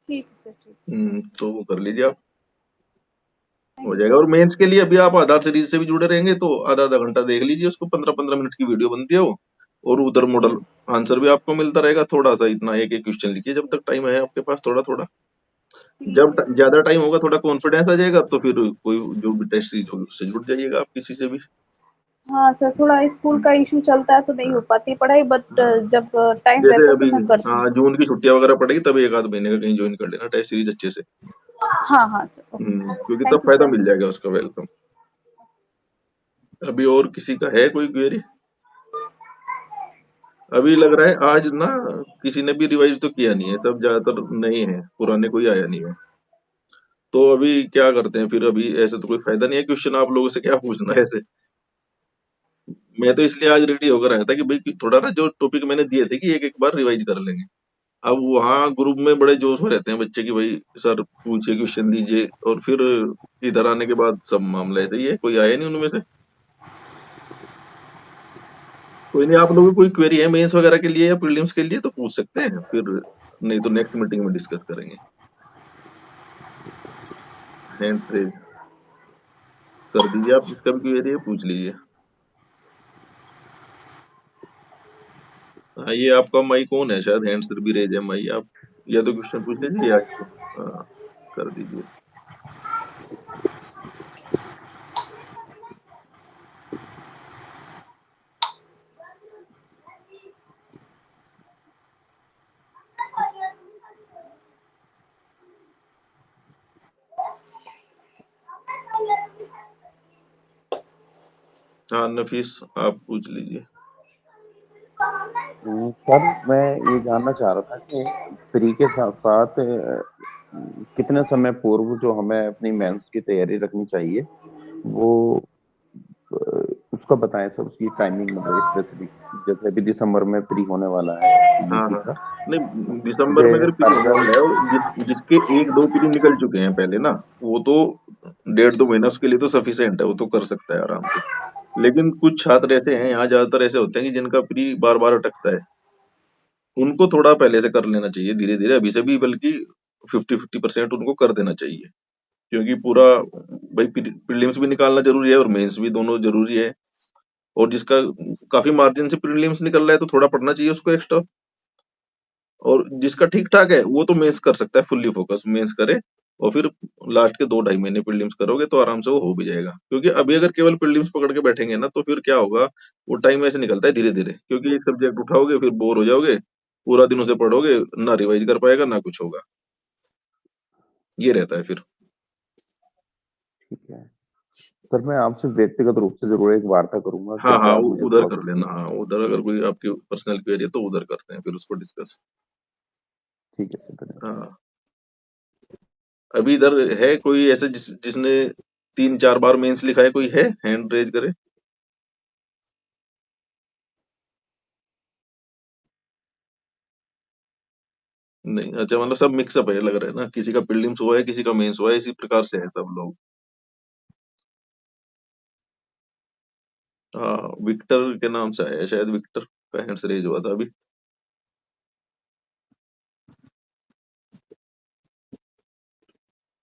Speaker 5: ठीक है सर, ठीक।
Speaker 1: तो वो कर लीजिए आप,
Speaker 5: थैंक
Speaker 1: हो
Speaker 5: यू
Speaker 1: जाएगा।
Speaker 5: सर।
Speaker 1: और मेंस के लिए अभी आप आधार सीरीज से भी जुड़े रहेंगे तो आधा आधा घंटा देख लीजिए उसको, 15-15 मिनट की वीडियो बनती है वो, और उधर मॉडल
Speaker 5: ठीक।
Speaker 1: आंसर भी आपको मिलता रहेगा। थोड़ा सा इतना एक एक क्वेश्चन लिखिए जब तक टाइम है आपके पास, थोड़ा थोड़ा।
Speaker 5: ठीक
Speaker 1: जब
Speaker 5: है, ठीक है।
Speaker 1: ज्यादा टाइम होगा, थोड़ा कॉन्फिडेंस आ जाएगा, तो फिर कोई जो भी टेस्ट सीरीज होगी उससे जुड़ जाइएगा आप किसी से भी।
Speaker 5: हाँ सर, थोड़ा स्कूल का इशू चलता है तो नहीं हो
Speaker 1: हाँ
Speaker 5: पाती पढ़ाई, बट
Speaker 1: हाँ।
Speaker 5: जब टाइम
Speaker 1: जैसे
Speaker 5: रहता है तो
Speaker 1: अभी
Speaker 5: मैं करती हूँ।
Speaker 1: जून की छुट्टियां वगैरह पड़ेगी, तब एक आध महीने का कहीं ज्वाइन कर लेना टेस्ट सीरीज अच्छे से।
Speaker 5: हाँ हाँ सर, ओके।
Speaker 1: क्योंकि तब
Speaker 5: थैंक यू
Speaker 1: फायदा
Speaker 5: सर।
Speaker 1: मिल जाएगा उसका। वेलकम। अभी और किसी का है कोई क्वेरी? अभी लग रहा है आज ना किसी ने भी रिवाइज तो किया नहीं है, सब ज्यादातर नए हैं, पुराने कोई आया नहीं है। तो अभी क्या करते हैं फिर? अभी ऐसे तो कोई फायदा नहीं है क्वेश्चन आप लोगों से क्या पूछना है ऐसे। मैं तो इसलिए आज रेडी होकर आया था कि भाई थोड़ा ना जो टॉपिक मैंने दिए थे कि एक एक बार रिवाइज कर लेंगे। अब वहाँ ग्रुप में बड़े जोश में रहते हैं बच्चे कि भाई सर पूछिए, क्वेश्चन दीजिए, और फिर इधर आने के बाद सब मामला ऐसे ही है, कोई आया नहीं उनमें से। कोई नहीं, आप लोगों को कोई क्वेरी है मेंस वगैरह के लिए या प्रीलिम्स के लिए तो पूछ सकते हैं, फिर नहीं तो नेक्स्ट मीटिंग में डिस्कस करेंगे। हैंड्स रेज कर दीजिए आप, जिसका भी क्वेरी है पूछ लीजिए। हाँ, ये आपका माई कौन है? शायद हैंड्स भी रेज है माई। आप या तो क्वेश्चन पूछ लीजिए या हाँ, कर दीजिए। हाँ नफीस, आप पूछ लीजिए।
Speaker 3: सर मैं ये जानना चाह रहा था कि फ्री के साथ साथ कितने समय पूर्व जो हमें अपनी मेंस की तैयारी रखनी चाहिए, वो अ, उसका बताएं सर, उसकी टाइमिंग मतलब स्पेसिफिक। जैसे अभी दिसंबर में फ्री होने वाला है
Speaker 1: हाँ
Speaker 3: यूपी
Speaker 1: हाँ।
Speaker 3: का,
Speaker 1: नहीं, दिसंबर
Speaker 3: मुझे
Speaker 1: में अगर फ्री होने
Speaker 3: फर्दर।
Speaker 1: वाला है, और जिसके 1-2 फ्री निकल चुके हैं पहले ना, वो तो 1.5-2 महीना उसके लिए तो सफिशियंट है, वो तो कर सकता है आराम से। लेकिन कुछ छात्र ऐसे हैं, यहाँ ज्यादातर ऐसे होते हैं कि जिनका प्री बार बार अटकता है, उनको थोड़ा पहले से कर लेना चाहिए, धीरे धीरे अभी से भी, बल्कि 50-50% उनको कर देना चाहिए। क्योंकि पूरा भाई प्रीलिम्स भी निकालना जरूरी है और मेंस भी, दोनों जरूरी है। और जिसका काफी मार्जिन से प्रीलिम्स निकल रहा है तो थोड़ा पढ़ना चाहिए उसको एक्स्ट्रा। और जिसका ठीक ठाक है वो तो मेंस कर सकता है, फुल्ली फोकस मेंस करे, और फिर लास्ट के 2-2.5 महीने प्रीलिम्स करोगे तो आराम से वो हो भी जाएगा। क्योंकि अभी अगर केवल प्रीलिम्स पकड़ के बैठेंगे ना, तो फिर क्या होगा, वो टाइम ऐसे निकलता है धीरे धीरे, क्योंकि एक सब्जेक्ट उठाओगे फिर बोर हो जाओगे, पूरा दिन उसे पढ़ोगे, ना रिवाइज कर पाएगा ना कुछ होगा, ये रहता है फिर।
Speaker 3: ठीक है। सर मैं आपसे व्यक्तिगत रूप से जरूर एक वार्ता करूंगा,
Speaker 1: हाँ
Speaker 3: कृपया आप मुझे
Speaker 1: उधर
Speaker 3: थोड़ा
Speaker 1: कर
Speaker 3: सा
Speaker 1: लेना।
Speaker 3: समय
Speaker 1: हाँ,
Speaker 3: दें।
Speaker 1: उधर अगर कोई आपकी पर्सनल क्वेरी है तो उधर करते हैं फिर उसको डिस्कस।
Speaker 3: ठीक है सर, धन्यवाद।
Speaker 1: हाँ, अभी इधर है कोई ऐसे जिसने 3-4 बार मेंस लिखा है? कोई है? हैंड रेज करे। नहीं, अच्छा, मतलब सब मिक्सअप है लग रहा है ना, किसी का प्रीलिम्स हुआ है, किसी का मेंस हुआ है, इसी प्रकार से है सब लोग। हाँ, विक्टर के नाम से आया है शायद, विक्टर का हैंड्स रेज हुआ था अभी।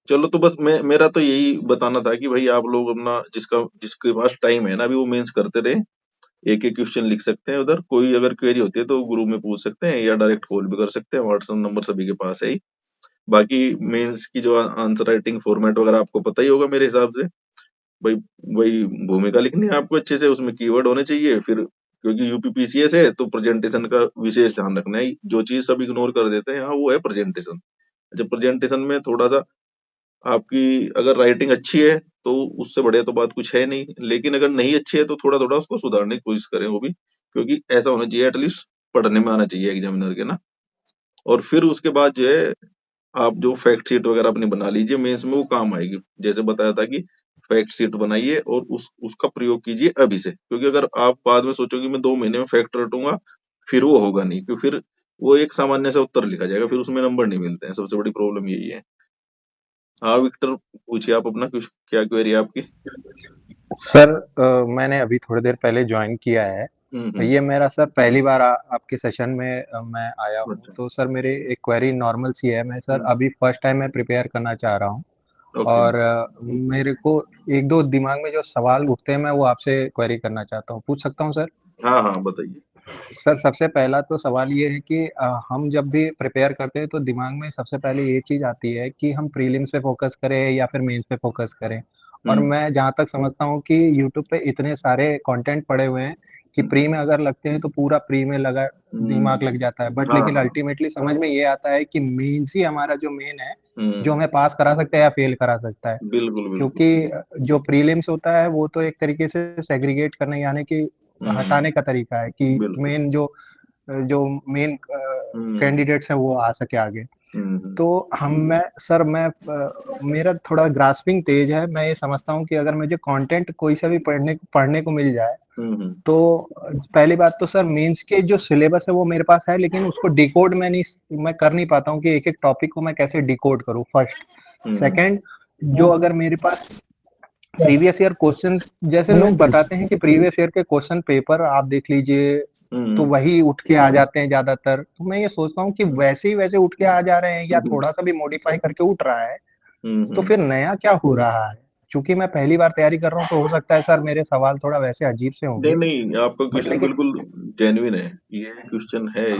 Speaker 1: चलो, तो बस मेरा तो यही बताना था कि भाई आप लोग अपना जिसके पास टाइम है ना, अभी वो मेंस करते रहे। एक एक क्वेश्चन लिख सकते हैं उधर, कोई अगर क्वेरी होती है तो ग्रुप में पूछ सकते हैं या डायरेक्ट कॉल भी कर सकते हैं, व्हाट्सएप नंबर सभी के पास है ही। बाकी मेंस की जो आंसर राइटिंग फॉर्मेट वगैरह आपको पता ही होगा मेरे हिसाब से। भाई, वही भूमिका लिखनी है आपको अच्छे से, उसमें कीवर्ड होने चाहिए फिर, क्योंकि यूपीपीसीएस है तो प्रेजेंटेशन का विशेष ध्यान रखना है। जो चीज सब इग्नोर कर देते हैं, हाँ, वो है प्रेजेंटेशन। जब प्रेजेंटेशन में थोड़ा सा आपकी अगर राइटिंग अच्छी है तो उससे बढ़िया तो बात कुछ है नहीं, लेकिन अगर नहीं अच्छी है तो थोड़ा थोड़ा उसको सुधारने की कोशिश करें वो भी, क्योंकि ऐसा होना चाहिए एटलीस्ट पढ़ने में आना चाहिए एग्जामिनर के ना। और फिर उसके बाद जो है, आप जो फैक्ट शीट वगैरह अपनी बना लीजिए, मेंस में वो काम आएगी। जैसे बताया था कि फैक्ट शीट बनाइए और उसका प्रयोग कीजिए अभी से, क्योंकि अगर आप बाद में सोचोगे मैं 2 महीने में फैक्ट रटूंगा, फिर वो होगा नहीं, क्योंकि फिर वो एक सामान्य सा उत्तर लिखा जाएगा, फिर उसमें नंबर नहीं मिलते हैं। सबसे बड़ी प्रॉब्लम यही है। हाँ विक्टर, पूछिए आप अपना कुछ, क्या क्वेरी है आपकी?
Speaker 2: सर मैंने अभी थोड़ी देर पहले ज्वाइन किया है।
Speaker 1: हम्म।
Speaker 2: ये मेरा सर पहली बार आपके सेशन में मैं आया हूँ,
Speaker 1: अच्छा।
Speaker 2: तो सर मेरे एक क्वेरी नॉर्मल सी है। मैं सर
Speaker 1: हम्म।
Speaker 2: अभी फर्स्ट टाइम मैं प्रिपेयर करना चाह रहा हूँ,
Speaker 1: ओके।
Speaker 2: और मेरे को एक दो दिमाग में जो सवाल उठते हैं मैं वो आपसे क्वेरी करना चाहता हूँ, पूछ सकता हूँ सर?
Speaker 1: हाँ हाँ, बताइए।
Speaker 2: सर सबसे पहला तो सवाल ये है कि हम जब भी प्रिपेयर करते हैं तो दिमाग में सबसे पहले ये चीज़ आती है कि हम प्रीलिम्स पे फोकस करें या फिर मेंस पे फोकस करें। और
Speaker 1: हम्म।
Speaker 2: मैं जहाँ तक समझता हूँ कि यूट्यूब पे इतने सारे कंटेंट पड़े हुए हैं कि
Speaker 1: हम्म।
Speaker 2: प्री में अगर लगते हैं तो पूरा प्री में लगा दिमाग लग जाता है, बट
Speaker 1: हाँ
Speaker 2: लेकिन
Speaker 1: हाँ।
Speaker 2: अल्टीमेटली समझ में ये आता है कि मेंस ही हमारा जो मेन है, जो
Speaker 1: हम्म।
Speaker 2: हमें पास करा सकता है या फेल करा सकता है।
Speaker 1: बिल्कुल बिल्कुल।
Speaker 2: क्योंकि जो प्रीलिम्स होता है वो तो एक तरीके से सेग्रीगेट करने, यानी कि
Speaker 1: हम्म।
Speaker 2: हटाने का तरीका है कि
Speaker 1: बिल्कुल।
Speaker 2: मेन जो मेन
Speaker 1: हम्म।
Speaker 2: कैंडिडेट्स हैं वो आ सके आगे।
Speaker 1: हम्म।
Speaker 2: तो मैं मेरा थोड़ा ग्रास्पिंग तेज है। मैं ये समझता हूँ कि अगर मुझे कंटेंट कोई सा भी पढ़ने को मिल जाए,
Speaker 1: हम्म।
Speaker 2: तो पहली बात तो सर मेंस के जो सिलेबस है वो मेरे पास है, लेकिन उसको डिकोड मैं कर नहीं पाता हूँ कि एक एक टॉपिक को मैं कैसे डिकोड करूँ, फर्स्ट।
Speaker 1: हम्म।
Speaker 2: सेकंड, जो अगर मेरे पास प्रीवियस ईयर क्वेश्चन, जैसे लोग बताते हैं कि प्रीवियस ईयर के क्वेश्चन पेपर आप देख लीजिए तो
Speaker 1: हम्म।
Speaker 2: वही उठ के आ जाते हैं ज्यादातर, तो मैं ये सोचता हूँ कि वैसे ही वैसे उठ के आ जा रहे हैं या थोड़ा सा भी मॉडिफाई करके उठ रहा है, तो
Speaker 1: हम्म।
Speaker 2: फिर नया क्या हो रहा है? क्योंकि मैं पहली बार तैयारी कर रहा हूँ तो हो सकता है सर मेरे सवाल थोड़ा वैसे अजीब से
Speaker 1: नहीं
Speaker 2: होंगे,
Speaker 1: नहीं, आपका
Speaker 2: बट
Speaker 1: क्वेश्चन
Speaker 2: लेकिन
Speaker 1: बिल्कुल जेन्युइन है। ये क्वेश्चन है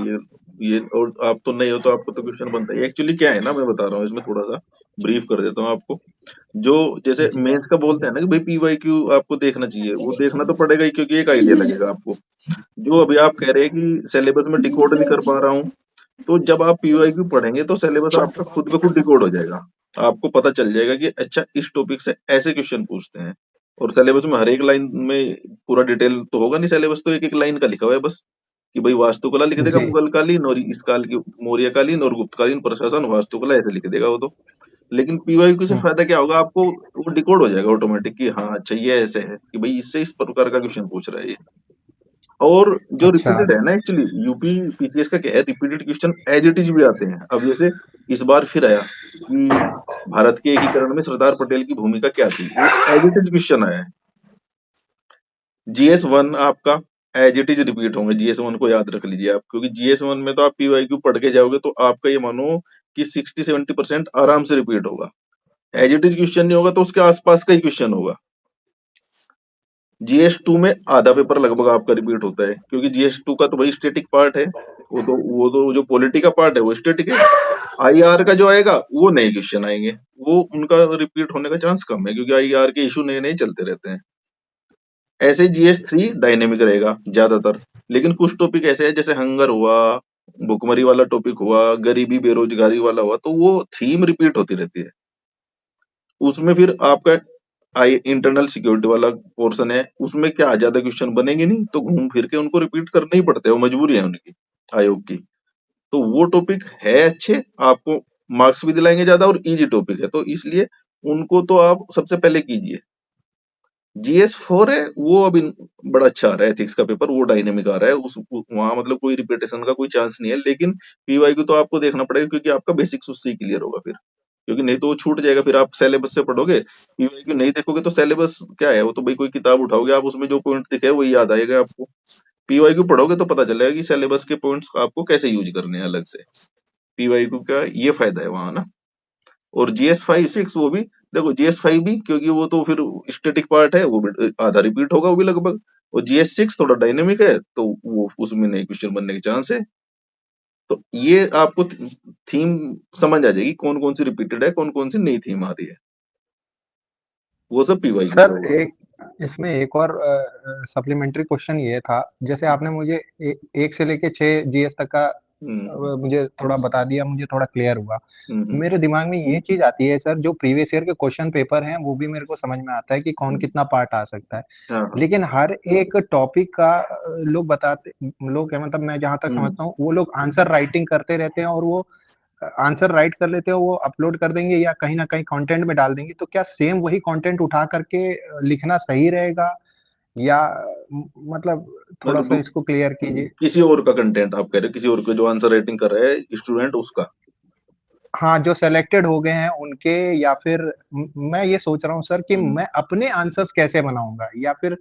Speaker 1: ये, और आप तो नहीं हो तो आपको तो क्वेश्चन बनता है। एक्चुअली क्या है ना, मैं बता रहा हूँ, इसमें थोड़ा सा ब्रीफ कर देता हूँ आपको। जो जैसे
Speaker 2: जी
Speaker 1: मेंस का बोलते हैं ना कि भाई पीवाईक्यू आपको देखना चाहिए, वो देखना तो पड़ेगा ही, क्योंकि एक आइडिया लगेगा आपको। जो अभी आप कह रहे हैं कि सिलेबस में डिकोड नहीं कर पा रहा हूँ, तो जब आप पीवाईक्यू पढ़ेंगे तो सिलेबस आपका खुद ब खुद डिकोड हो जाएगा। आपको पता चल जाएगा कि अच्छा, इस टॉपिक से ऐसे क्वेश्चन पूछते हैं। और सिलेबस में हर एक लाइन में पूरा डिटेल तो होगा नहीं, सिलेबस तो एक एक लाइन का लिखा हुआ है बस, कि भाई वास्तुकला लिख देगा,
Speaker 2: जी।
Speaker 1: मुगल कालीन और इस काल की मौर्यकालीन और गुप्तकालीन प्रशासन वास्तुकला, ऐसे लिख देगा वो तो। लेकिन पीवाईक्यू से
Speaker 2: हम्म,
Speaker 1: फायदा क्या होगा आपको? वो डिकोड हो जाएगा ऑटोमेटिक कि हाँ अच्छा, ये ऐसे है कि भाई इससे इस प्रकार का क्वेश्चन पूछ रहा है ये। और जो
Speaker 2: अच्छा।
Speaker 1: रिपीटेड है ना, एक्चुअली यूपी पीसीएस का क्या है, repeated question as it is भी आते हैं। अब जैसे इस बार फिर आया कि भारत के एकीकरण में सरदार पटेल की भूमिका क्या थी, वो एज इट इज क्वेश्चन आया है। जीएस 1 आपका एज इट इज रिपीट होंगे, जीएस 1 को याद रख लीजिए आप, क्योंकि जीएस 1 में तो आप पीवाईक्यू पढ़ के जाओगे तो आपका ये मानो कि 60-70% आराम से रिपीट होगा। एज इट इज क्वेश्चन नहीं होगा तो उसके आसपास का ही क्वेश्चन होगा। जीएस 2 में आधा पेपर लगभग आपका रिपीट होता है, क्योंकि जीएस 2 का तो भाई स्टेटिक पार्ट है। वो तो जो पॉलिटी का पार्ट है वो स्टेटिक है। आईआर का जो आएगा वो नए क्वेश्चन आएंगे, वो उनका रिपीट होने का चांस कम है, क्योंकि आईआर के इशू नए नए चलते रहते हैं। ऐसे जीएस 3 डायनेमिक रहेगा ज्यादातर, लेकिन कुछ टॉपिक ऐसे है जैसे हंगर हुआ, भुखमरी वाला टॉपिक हुआ, गरीबी बेरोजगारी वाला हुआ, तो वो थीम रिपीट होती रहती है। उसमें फिर आपका इंटरनल सिक्योरिटी वाला पोर्शन है, उसमें क्या ज्यादा क्वेश्चन बनेंगे नहीं, तो घूम फिर के उनको रिपीट करने ही पड़ते हैं, वो मजबूरी है उनकी आयोग की। तो वो टॉपिक है अच्छे, आपको मार्क्स भी दिलाएंगे ज्यादा और इजी टॉपिक है, तो इसलिए उनको तो आप सबसे पहले कीजिए। GS4 है वो अभी बड़ा अच्छा आ रहा है, एथिक्स का पेपर वो डायनेमिक आ रहा है, उस वहां मतलब कोई रिपीटेशन का कोई चांस नहीं है, लेकिन PYQ तो आपको देखना पड़ेगा, क्योंकि आपका बेसिक्स उससे ही क्लियर होगा फिर, क्योंकि नहीं तो वो छूट जाएगा, फिर आप सिलेबस से पढ़ोगे, PYQ नहीं देखोगे तो सिलेबस क्या है, वो तो भाई कोई किताब उठाओगे आप, उसमें जो पॉइंट दिखे वही याद आएगा आपको। PYQ पढ़ोगे तो पता चलेगा कि सिलेबस के पॉइंट्स आपको कैसे यूज करने हैं अलग से। PYQ का ये फायदा है वहां ना। और GS5 6 वो भी देखो, GS5 भी क्योंकि वो तो फिर स्टैटिक पार्ट है, वो भी आधा रिपीट होगा वो भी लगभग, और GS6 थोड़ा डायनेमिक है, तो वो उसमें नए क्वेश्चन बनने के चांस है। तो ये आपको थीम समझ आ जाएगी, कौन कौन सी रिपीटेड है, कौन कौन सी नई थीम आ रही है, वो सब PYQ का
Speaker 2: सर
Speaker 1: होगा।
Speaker 2: एक इसमें एक और सप्लीमेंट्री क्वेश्चन ये था, जैसे आपने मुझे 1 से लेके 6 जीएस तक का मुझे थोड़ा बता दिया, मुझे थोड़ा क्लियर हुआ। मेरे दिमाग में ये चीज आती है सर, जो प्रीवियस ईयर के क्वेश्चन पेपर हैं वो भी मेरे को समझ में आता है कि कौन कितना पार्ट आ सकता है,
Speaker 1: हाँ हाँ
Speaker 2: लेकिन हर एक टॉपिक का लोग बताते, लोग क्या मतलब मैं जहां तक समझता हूँ वो लोग आंसर राइटिंग करते रहते हैं, और वो आंसर राइट कर लेते हो, वो अपलोड कर देंगे या कहीं ना कहीं कंटेंट में डाल देंगे, तो क्या सेम वही कंटेंट उठा करके लिखना सही रहेगा, या मतलब थोड़ा सा
Speaker 1: मतलब
Speaker 2: इसको क्लियर कीजिए।
Speaker 1: किसी और का कंटेंट आप कह रहे हो, किसी और को जो आंसर राइटिंग कर रहा है स्टूडेंट उसका?
Speaker 2: हाँ, जो सेलेक्टेड हो गए हैं उनके, या फिर मैं ये सोच रहा हूँ सर कि
Speaker 1: हम्म,
Speaker 2: मैं अपने आंसर्स कैसे बनाऊंगा, या फिर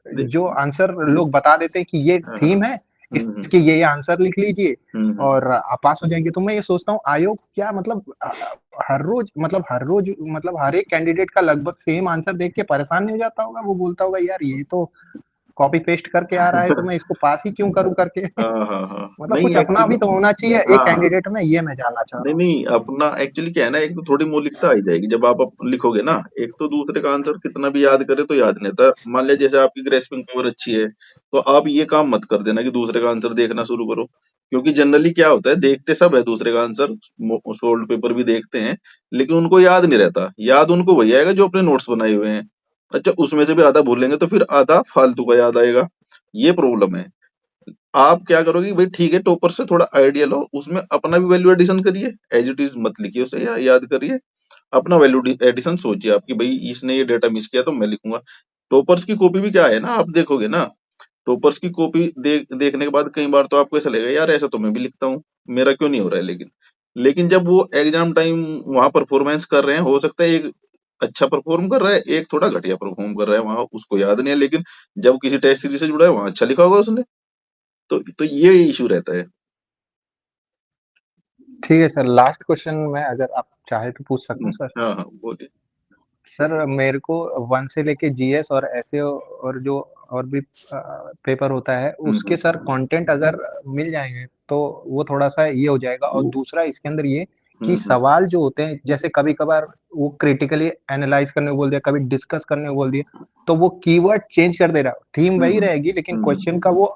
Speaker 1: दे-
Speaker 2: जो आंसर लोग बता देते हैं कि ये
Speaker 1: हाँ हाँ
Speaker 2: थीम है,
Speaker 1: हम्म
Speaker 2: इसके ये आंसर लिख लीजिए
Speaker 1: हम्म।
Speaker 2: और आप पास हो जाएंगे, तो मैं ये सोचता हूँ आयोग क्या मतलब हर रोज मतलब हर एक कैंडिडेट का लगभग सेम आंसर देख के परेशान नहीं हो जाता होगा, वो बोलता होगा यार ये तो कॉपी पेस्ट करके आ रहा है, तो मैं इसको पास ही क्यों करूं करके।
Speaker 1: हाँ हाँ हाँ
Speaker 2: मतलब
Speaker 1: नहीं
Speaker 2: कुछ अपना
Speaker 1: एक्चुअली,
Speaker 2: भी तो होना चाहिए एक
Speaker 1: हाँ
Speaker 2: कैंडिडेट में, ये मैं जानना चाह
Speaker 1: नहीं
Speaker 2: रहा हूँ।
Speaker 1: नहीं, अपना एक्चुअली क्या है ना, एक तो थोड़ी मौलिकता आ ही जाएगी जब आप लिखोगे ना, एक तो दूसरे का आंसर कितना भी याद करे तो याद नहीं आता। मान लिया जैसे आपकी ग्रेस्पिंग पावर अच्छी है, तो आप ये काम मत कर देना कि दूसरे का आंसर देखना शुरू करो, क्योंकि जनरली क्या होता है, देखते सब है दूसरे का आंसर, सोल्ड पेपर भी देखते हैं, लेकिन उनको याद नहीं रहता। याद उनको वही आएगा जो अपने नोट्स बनाए हुए हैं, अच्छा उसमें से भी आधा भूलेंगे तो फिर आधा फालतू का याद आएगा, ये प्रॉब्लम है। आप क्या करोगे भाई, ठीक है टॉपर से थोड़ा आइडिया लो, उसमें अपना भी वैल्यू एडिशन करिए, एज इट इज मत लिखिए उसे या याद करिए, अपना वैल्यू एडिशन सोचिए आपकी, भाई इसने ये डेटा मिस किया तो मैं लिखूंगा। टॉपर्स की कॉपी भी क्या है ना, आप देखोगे ना, टॉपर्स की कॉपी देखने के बाद कई बार तो आपको ऐसा लगेगा यार ऐसा तो मैं भी लिखता हूँ, मेरा क्यों नहीं हो रहा है, लेकिन जब वो एग्जाम टाइम वहां परफॉर्मेंस कर रहे हैं, हो सकता है एक अच्छा परफॉर्म कर रहा है, एक थोड़ा घटिया परफॉर्म कर रहा है, वहां उसको याद नहीं है, लेकिन जब किसी टेस्ट सीरीज से जुड़ा है वहां अच्छा लिखा होगा उसने। तो ये इशू रहता है।
Speaker 2: ठीक है सर, लास्ट क्वेश्चन मैं अगर आप चाहे तो पूछ सकता हूँ सर।
Speaker 1: हाँ हाँ बोलिए।
Speaker 2: सर मेरे को 1 से लेके जीएस और ऐसे और जो और भी पेपर होता है उसके सर कंटेंट अगर मिल जाएंगे तो वो थोड़ा सा ये हो जाएगा, और दूसरा इसके अंदर ये कि
Speaker 1: हम्म
Speaker 2: सवाल जो होते हैं, जैसे कभी कभार वो क्रिटिकली एनालाइज करने को बोल दिया, कभी डिस्कस करने को बोल दिया, तो वो कीवर्ड चेंज कर दे रहा है, थीम वही रहेगी लेकिन क्वेश्चन का वो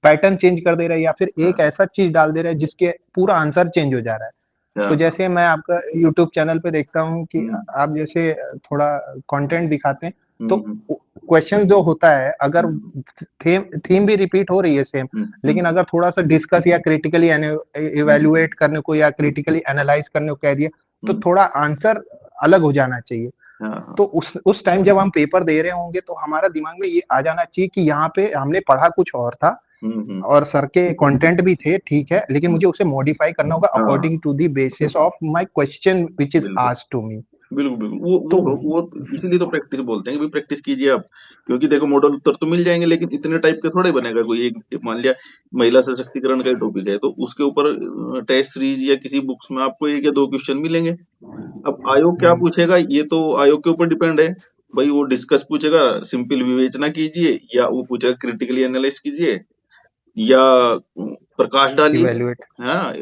Speaker 2: पैटर्न चेंज कर दे रहा है, या फिर एक ऐसा चीज डाल दे रहा है जिसके पूरा आंसर चेंज हो जा रहा है। तो
Speaker 1: हाँ
Speaker 2: जैसे मैं आपका यूट्यूब चैनल पे देखता हूँ कि
Speaker 1: हम्म
Speaker 2: आप जैसे थोड़ा कंटेंट दिखाते हैं, तो
Speaker 1: हम्म
Speaker 2: क्वेश्चन जो होता है अगर
Speaker 1: हम्म
Speaker 2: थीम भी रिपीट हो रही है सेम, लेकिन
Speaker 1: हम्म
Speaker 2: अगर थोड़ा सा डिस्कस या क्रिटिकली
Speaker 1: हम्म
Speaker 2: इवेल्युएट करने को या क्रिटिकली एनालाइज करने को कह दिया, तो
Speaker 1: हम्म,
Speaker 2: थोड़ा आंसर अलग हो जाना चाहिए।
Speaker 1: हाँ हाँ
Speaker 2: तो उस टाइम जब हम पेपर दे रहे होंगे तो हमारा दिमाग में ये आ जाना चाहिए कि यहाँ पे हमने पढ़ा कुछ और था,
Speaker 1: हम्म,
Speaker 2: और सर के कंटेंट भी थे ठीक है, लेकिन
Speaker 1: हम्म,
Speaker 2: मुझे उसे मॉडिफाई करना होगा
Speaker 1: हाँ
Speaker 2: according to the basis of my question which is
Speaker 1: बिल्कुल
Speaker 2: आस्क्ड टू मी।
Speaker 1: बिल्कुल बिल्कुल,
Speaker 2: तो
Speaker 1: वो इसीलिए तो प्रैक्टिस बोलते हैं कि भाई प्रैक्टिस कीजिए आप, क्योंकि देखो मॉडल उत्तर तो मिल जाएंगे, लेकिन इतने टाइप के थोड़े बनेगा कोई एक मान लिया महिला सशक्तिकरण का टॉपिक है, तो उसके ऊपर टेस्ट सीरीज या किसी बुक्स में आपको 1 या 2 क्वेश्चन मिलेंगे। अब आयोग क्या पूछेगा, ये तो आयोग के ऊपर डिपेंड है, भाई वो डिस्कस पूछेगा, सिंपल विवेचना कीजिए, या वो पूछेगा क्रिटिकली एनालाइज कीजिए, या प्रकाश डालिए,
Speaker 2: इवेल्युएट।
Speaker 1: हाँ,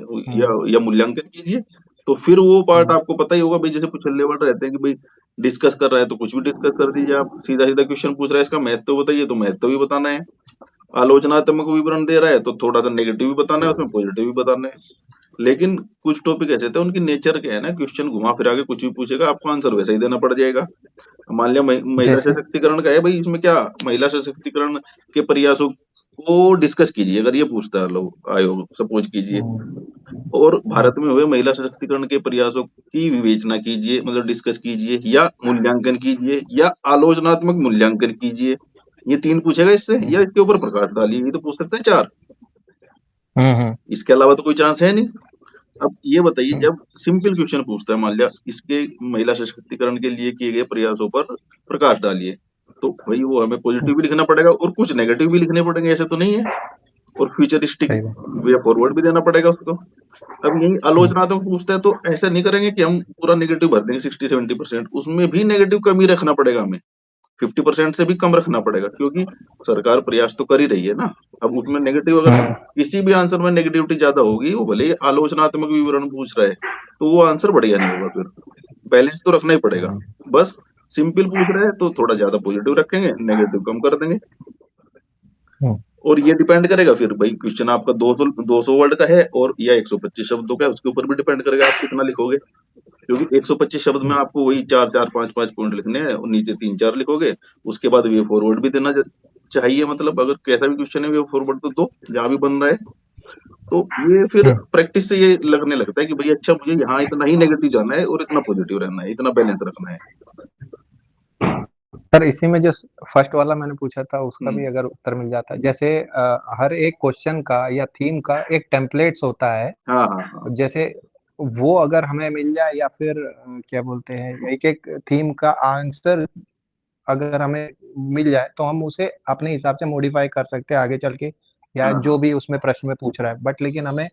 Speaker 1: या मूल्यांकन कीजिए। तो फिर वो पार्ट आपको पता ही होगा भाई, जैसे कुछ लेवल रहते हैं कि भाई डिस्कस कर रहा है तो कुछ भी डिस्कस कर दीजिए, आप सीधा सीधा क्वेश्चन पूछ रहा है इसका महत्व बताइए तो महत्व भी बताना है, आलोचनात्मक विवरण दे रहा है तो थोड़ा सा नेगेटिव भी बताना है, उसमें पॉजिटिव भी बताना है। लेकिन कुछ टॉपिक ऐसे थे, उनकी नेचर क्या है ना, क्वेश्चन घुमा फिरा के कुछ भी पूछेगा, आपको आंसर वैसा ही देना पड़ जाएगा। मान लिया महिला
Speaker 2: जैसे
Speaker 1: सशक्तिकरण का है भाई, इसमें क्या महिला सशक्तिकरण के प्रयासों को डिस्कस कीजिए, अगर ये पूछता है लोग आयोग, सपोज कीजिए, और भारत में हुए महिला सशक्तिकरण के प्रयासों की विवेचना कीजिए, मतलब डिस्कस कीजिए, या मूल्यांकन कीजिए, या आलोचनात्मक मूल्यांकन कीजिए। ये 3 पूछेगा इससे, या इसके ऊपर प्रकाश डालिए, ये तो पूछ सकते हैं 4। इसके अलावा तो कोई चांस है नहीं। अब ये बताइए, जब सिंपल क्वेश्चन पूछता है, मान लिया इसके महिला सशक्तिकरण के लिए किए गए प्रयासों पर प्रकाश डालिए, तो भाई वो हमें पॉजिटिव भी लिखना पड़ेगा और कुछ नेगेटिव भी लिखने पड़ेंगे, ऐसे तो नहीं है, और फ्यूचरिस्टिक वे फॉरवर्ड भी देना पड़ेगा उसको। अब यही आलोचनात्मक पूछता है तो ऐसा नहीं करेंगे कि हम पूरा नेगेटिव भर देंगे 60-70%, उसमें भी नेगेटिव कम ही रखना पड़ेगा हमें, 50% से भी कम रखना पड़ेगा, क्योंकि सरकार प्रयास तो कर ही रही है ना। अब उसमें नेगेटिव, अगर किसी भी आंसर में नेगेटिविटी ज्यादा होगी, वो भले ही आलोचनात्मक विवरण पूछ रहा है, तो वो आंसर बढ़िया नहीं होगा। फिर बैलेंस तो रखना ही पड़ेगा। बस सिंपल पूछ रहे हैं तो थोड़ा ज्यादा पॉजिटिव रखेंगे, नेगेटिव कम कर देंगे। और ये डिपेंड करेगा फिर भाई, क्वेश्चन आपका 200 वर्ड का है और या 125 शब्दों का है, उसके ऊपर भी डिपेंड करेगा आप कितना लिखोगे। क्योंकि 125 शब्द में आपको वही 4-4, 5-5 पॉइंट लिखने हैं, और नीचे 3-4 लिखोगे, उसके बाद वे फॉरवर्ड भी देना चाहिए। मतलब अगर कैसा भी क्वेश्चन है वे फॉरवर्ड तो दो, जहां भी बन रहा है। तो ये फिर प्रैक्टिस से ये लगने लगता है कि भाई अच्छा, मुझे यहाँ इतना ही नेगेटिव जाना है और इतना पॉजिटिव रहना है, इतना बैलेंस रखना है।
Speaker 2: सर इसी में जो फर्स्ट वाला मैंने पूछा था उसका भी अगर उत्तर मिल जाता, जैसे हर एक क्वेश्चन का या थीम का एक टेम्पलेट्स होता है,
Speaker 1: हाँ।
Speaker 2: जैसे वो अगर हमें मिल जाए, या फिर क्या बोलते हैं, एक एक थीम का आंसर अगर हमें मिल जाए तो हम उसे अपने हिसाब से मॉडिफाई कर सकते हैं आगे चल के, या जो भी उसमें प्रश्न में पूछ रहा है। बट लेकिन हमें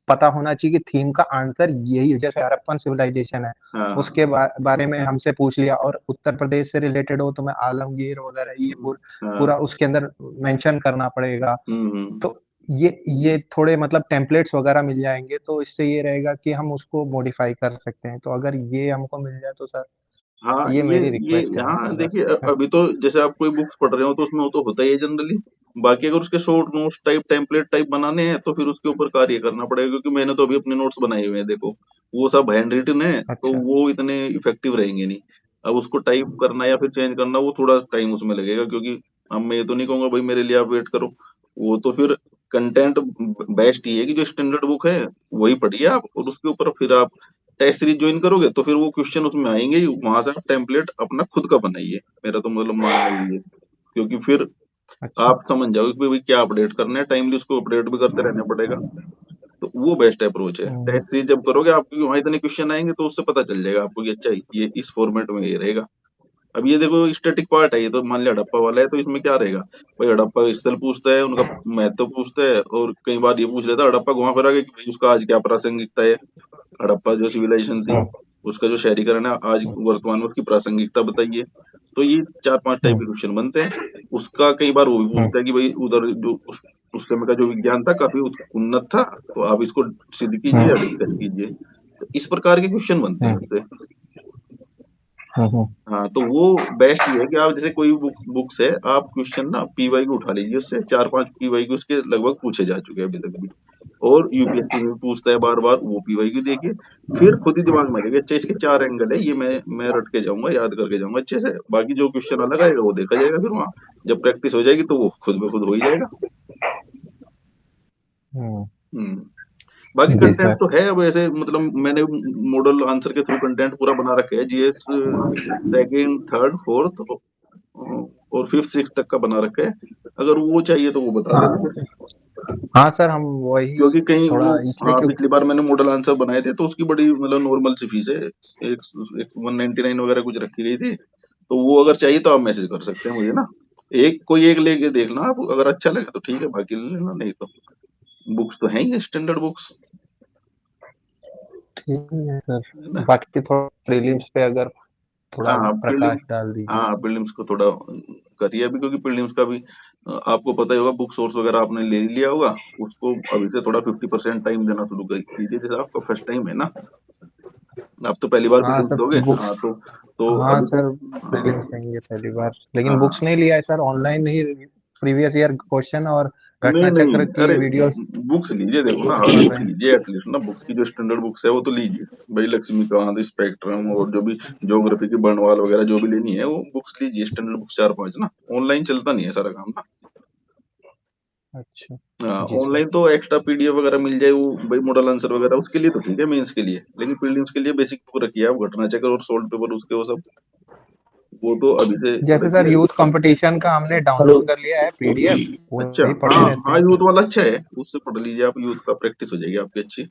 Speaker 2: पता होना चाहिए कि थीम का आंसर यही है। जैसे हड़प्पन सिविलाइजेशन है, उसके बारे में हमसे पूछ लिया और उत्तर प्रदेश से रिलेटेड हो तो मैं आलमगीर वगैरह ये पूरा उसके अंदर मेंशन करना पड़ेगा। तो ये थोड़े मतलब टेम्पलेट्स वगैरह मिल जाएंगे, तो इससे ये रहेगा कि हम उसको मॉडिफाई कर सकते हैं। तो अगर ये हमको मिल जाए तो सर
Speaker 1: हाँ,
Speaker 2: ये मेरी
Speaker 1: ये
Speaker 2: रिक्वेस्ट है
Speaker 1: हाँ
Speaker 2: आपसे
Speaker 1: देखिए,
Speaker 2: सर।
Speaker 1: अभी तो जैसे आप कोई बुक्स पढ़ रहे हो तो उसमें वो तो होता ही है जनरली। बाकी अगर उसके short notes type, template type बनाने हैं तो फिर उसके ऊपर कार्य करना पड़ेगा, क्योंकि मैंने तो अभी अपने नोट्स बनाए हुए हैं, देखो वो सब हैंड रिटन है, तो
Speaker 2: अच्छा।
Speaker 1: वो इतने इफेक्टिव रहेंगे नहीं। अब उसको टाइप करना या फिर चेंज करना, वो थोड़ा टाइम उसमें लगेगा, क्योंकि अब मैं ये तो नहीं कहूंगा भाई मेरे लिए आप वेट करो। वो तो फिर कंटेंट बेस्ट ही है कि जो स्टैंडर्ड बुक है वही पढ़िए आप, और उसके ऊपर फिर आप टेस्ट सीरीज ज्वाइन करोगे तो फिर वो क्वेश्चन उसमें आएंगे ही, वहां से आप टेम्पलेट अपना खुद का बनाइए। मेरा तो मतलब मानना यही है, क्योंकि फिर
Speaker 2: अच्छा।
Speaker 1: आप समझ जाओगे कि भाई क्या अपडेट करना है, टाइमली उसको अपडेट भी करते रहना पड़ेगा। तो वो बेस्ट अप्रोच है। टेस्ट सीरीज जब करोगे, आपको वहां इतने क्वेश्चन आएंगे तो उससे पता चल जाएगा आपको कि अच्छा ये इस फॉर्मेट में ये रहेगा। अब ये देखो स्टैटिक पार्ट है, ये तो मान लिया हड़प्पा वाला है, तो इसमें क्या रहेगा भाई, हड़प्पा स्थल पूछता है, उनका महत्व पूछता है, और कई बार ये पूछ लेता है हड़प्पा घुमा फिरा के कि भाई उसका आज क्या प्रासंगिकता है। हड़प्पा जो सिविलाइजेशन थी, उसका जो शहरीकरण है आज वर्तमान में, उसकी प्रासंगिकता बताइए। तो ये 4-5 टाइप के क्वेश्चन बनते हैं। उसका कई बार वो भी पूछता है कि भाई उधर जो उस समय का जो विज्ञान था काफी उन्नत था, तो आप इसको सिद्ध कीजिए या डिस्कस कीजिए। तो इस प्रकार के क्वेश्चन बनते हैं उससे। हाँ, तो वो बेस्ट ये है कि आप जैसे कोई बुक्स है, आप क्वेश्चन ना पीवाई को उठा लीजिए, उससे 4-5 पीवाई को उसके लगभग पूछे जा चुके हैं अभी तक भी। और यूपीएससी में पूछता है बार बार, वो पीवाई को देखिए, फिर खुद ही दिमाग में आएगा अच्छा इसके 4 एंगल है, ये मैं रट के जाऊंगा, याद करके जाऊंगा अच्छे से। बाकी जो क्वेश्चन अलग आएगा वो देखा जाएगा फिर वहां, जब प्रैक्टिस हो जाएगी तो वो खुद में खुद हो ही जाएगा। बाकी कंटेंट तो है अब ऐसे, मतलब मैंने मॉडल आंसर के थ्रू कंटेंट पूरा बना रखे है, जीएस सेकंड, थर्ड, फोर्थ और फिफ्थ, सिक्स तक का बना रखा है। अगर वो चाहिए तो वो बता देना फिर।
Speaker 2: हाँ सर, हम वही
Speaker 1: क्योंकि कहीं वो,
Speaker 2: थोड़ा इसलिए
Speaker 1: हाँ
Speaker 2: क्यों।
Speaker 1: पिछली बार मैंने मॉडल आंसर बनाए थे तो उसकी बड़ी मतलब नॉर्मल सी फीस है, एक 199 वगैरह कुछ रखी गई थी। तो वो अगर चाहिए तो आप मैसेज कर सकते हैं मुझे ना, कोई एक लेके देखना आप, अगर अच्छा लगे तो ठीक है, बाकी ले लेना, नहीं तो बुक्स तो है ही स्टैंडर्ड बुक्स।
Speaker 2: ठीक है सर, बाकी थोड़ा प्रीलिम्स पे अगर थोड़ा
Speaker 1: हाँ
Speaker 2: प्रकाश डाल दीजिए।
Speaker 1: हाँ, प्रीलिम्स को थोड़ा करिए अभी, क्योंकि प्रीलिम्स का भी आपको पता ही होगा, बुक सोर्स वगैरह आपने ले लिया होगा, उसको अभी से थोड़ा 50% टाइम देना शुरू कीजिए। जैसे आपका फर्स्ट टाइम है ना, आप तो पहली बार
Speaker 2: हाँ
Speaker 1: प्रीलिम्स
Speaker 2: सर,
Speaker 1: दोगे,
Speaker 2: बुक्स।
Speaker 1: हाँ तो
Speaker 2: हाँ
Speaker 1: अभी
Speaker 2: सर,
Speaker 1: हाँ
Speaker 2: प्रीलिम्स देंगे पहली बार, लेकिन
Speaker 1: हाँ
Speaker 2: बुक्स नहीं लिया है सर, ऑनलाइन ही प्रीवियस ईयर क्वेश्चन और
Speaker 1: नहीं
Speaker 2: घटना चक्र
Speaker 1: नहीं,
Speaker 2: की
Speaker 1: अरे
Speaker 2: वीडियोस
Speaker 1: बुक्स लीजिए, देखो ना, हार्ड
Speaker 2: चल
Speaker 1: बुक्स
Speaker 2: रहे हैं।
Speaker 1: लीजिए एटलीस्ट ना, बुक्स की जो स्टैंडर्ड बुक्स है वो तो लीजिए भाई, लक्ष्मीकांत, स्पेक्ट्रम और जो भी ज्योग्राफी की बर्नवाल वगैरह जो भी लेनी है वो बुक्स लीजिए, स्टैंडर्ड बुक्स 4-5 ना। ऑनलाइन चलता नहीं है सारा काम ना।
Speaker 2: अच्छा
Speaker 1: हाँ,
Speaker 2: जी सर।
Speaker 1: ऑनलाइन तो एक्स्ट्रा पीडीएफ वगैरह मिल जाए, वो भाई मॉडल आंसर वगैरह उसके लिए तो ठीक है, मेंस के लिए, लेकिन प्रीलिम्स के लिए बेसिक बुक रखिए आप, घटना चक्र और सॉल्व पेपर उसके वो सब, वो तो अभी से
Speaker 2: जैसे सर
Speaker 1: रखिए।
Speaker 2: यूथ कंपटीशन का हमने
Speaker 3: हेलो।
Speaker 2: डाउनलोड कर लिया है पीडीएफ,
Speaker 1: अच्छा,
Speaker 2: वही पढ़ते
Speaker 1: हाँ
Speaker 2: रहते
Speaker 1: हाँ,
Speaker 2: हैं
Speaker 1: यूथ
Speaker 2: सर।
Speaker 1: वाला अच्छा है, उससे पढ़ लीजिए आप, यूथ का प्रैक्टिस हो जाएगी आपकी अच्छी।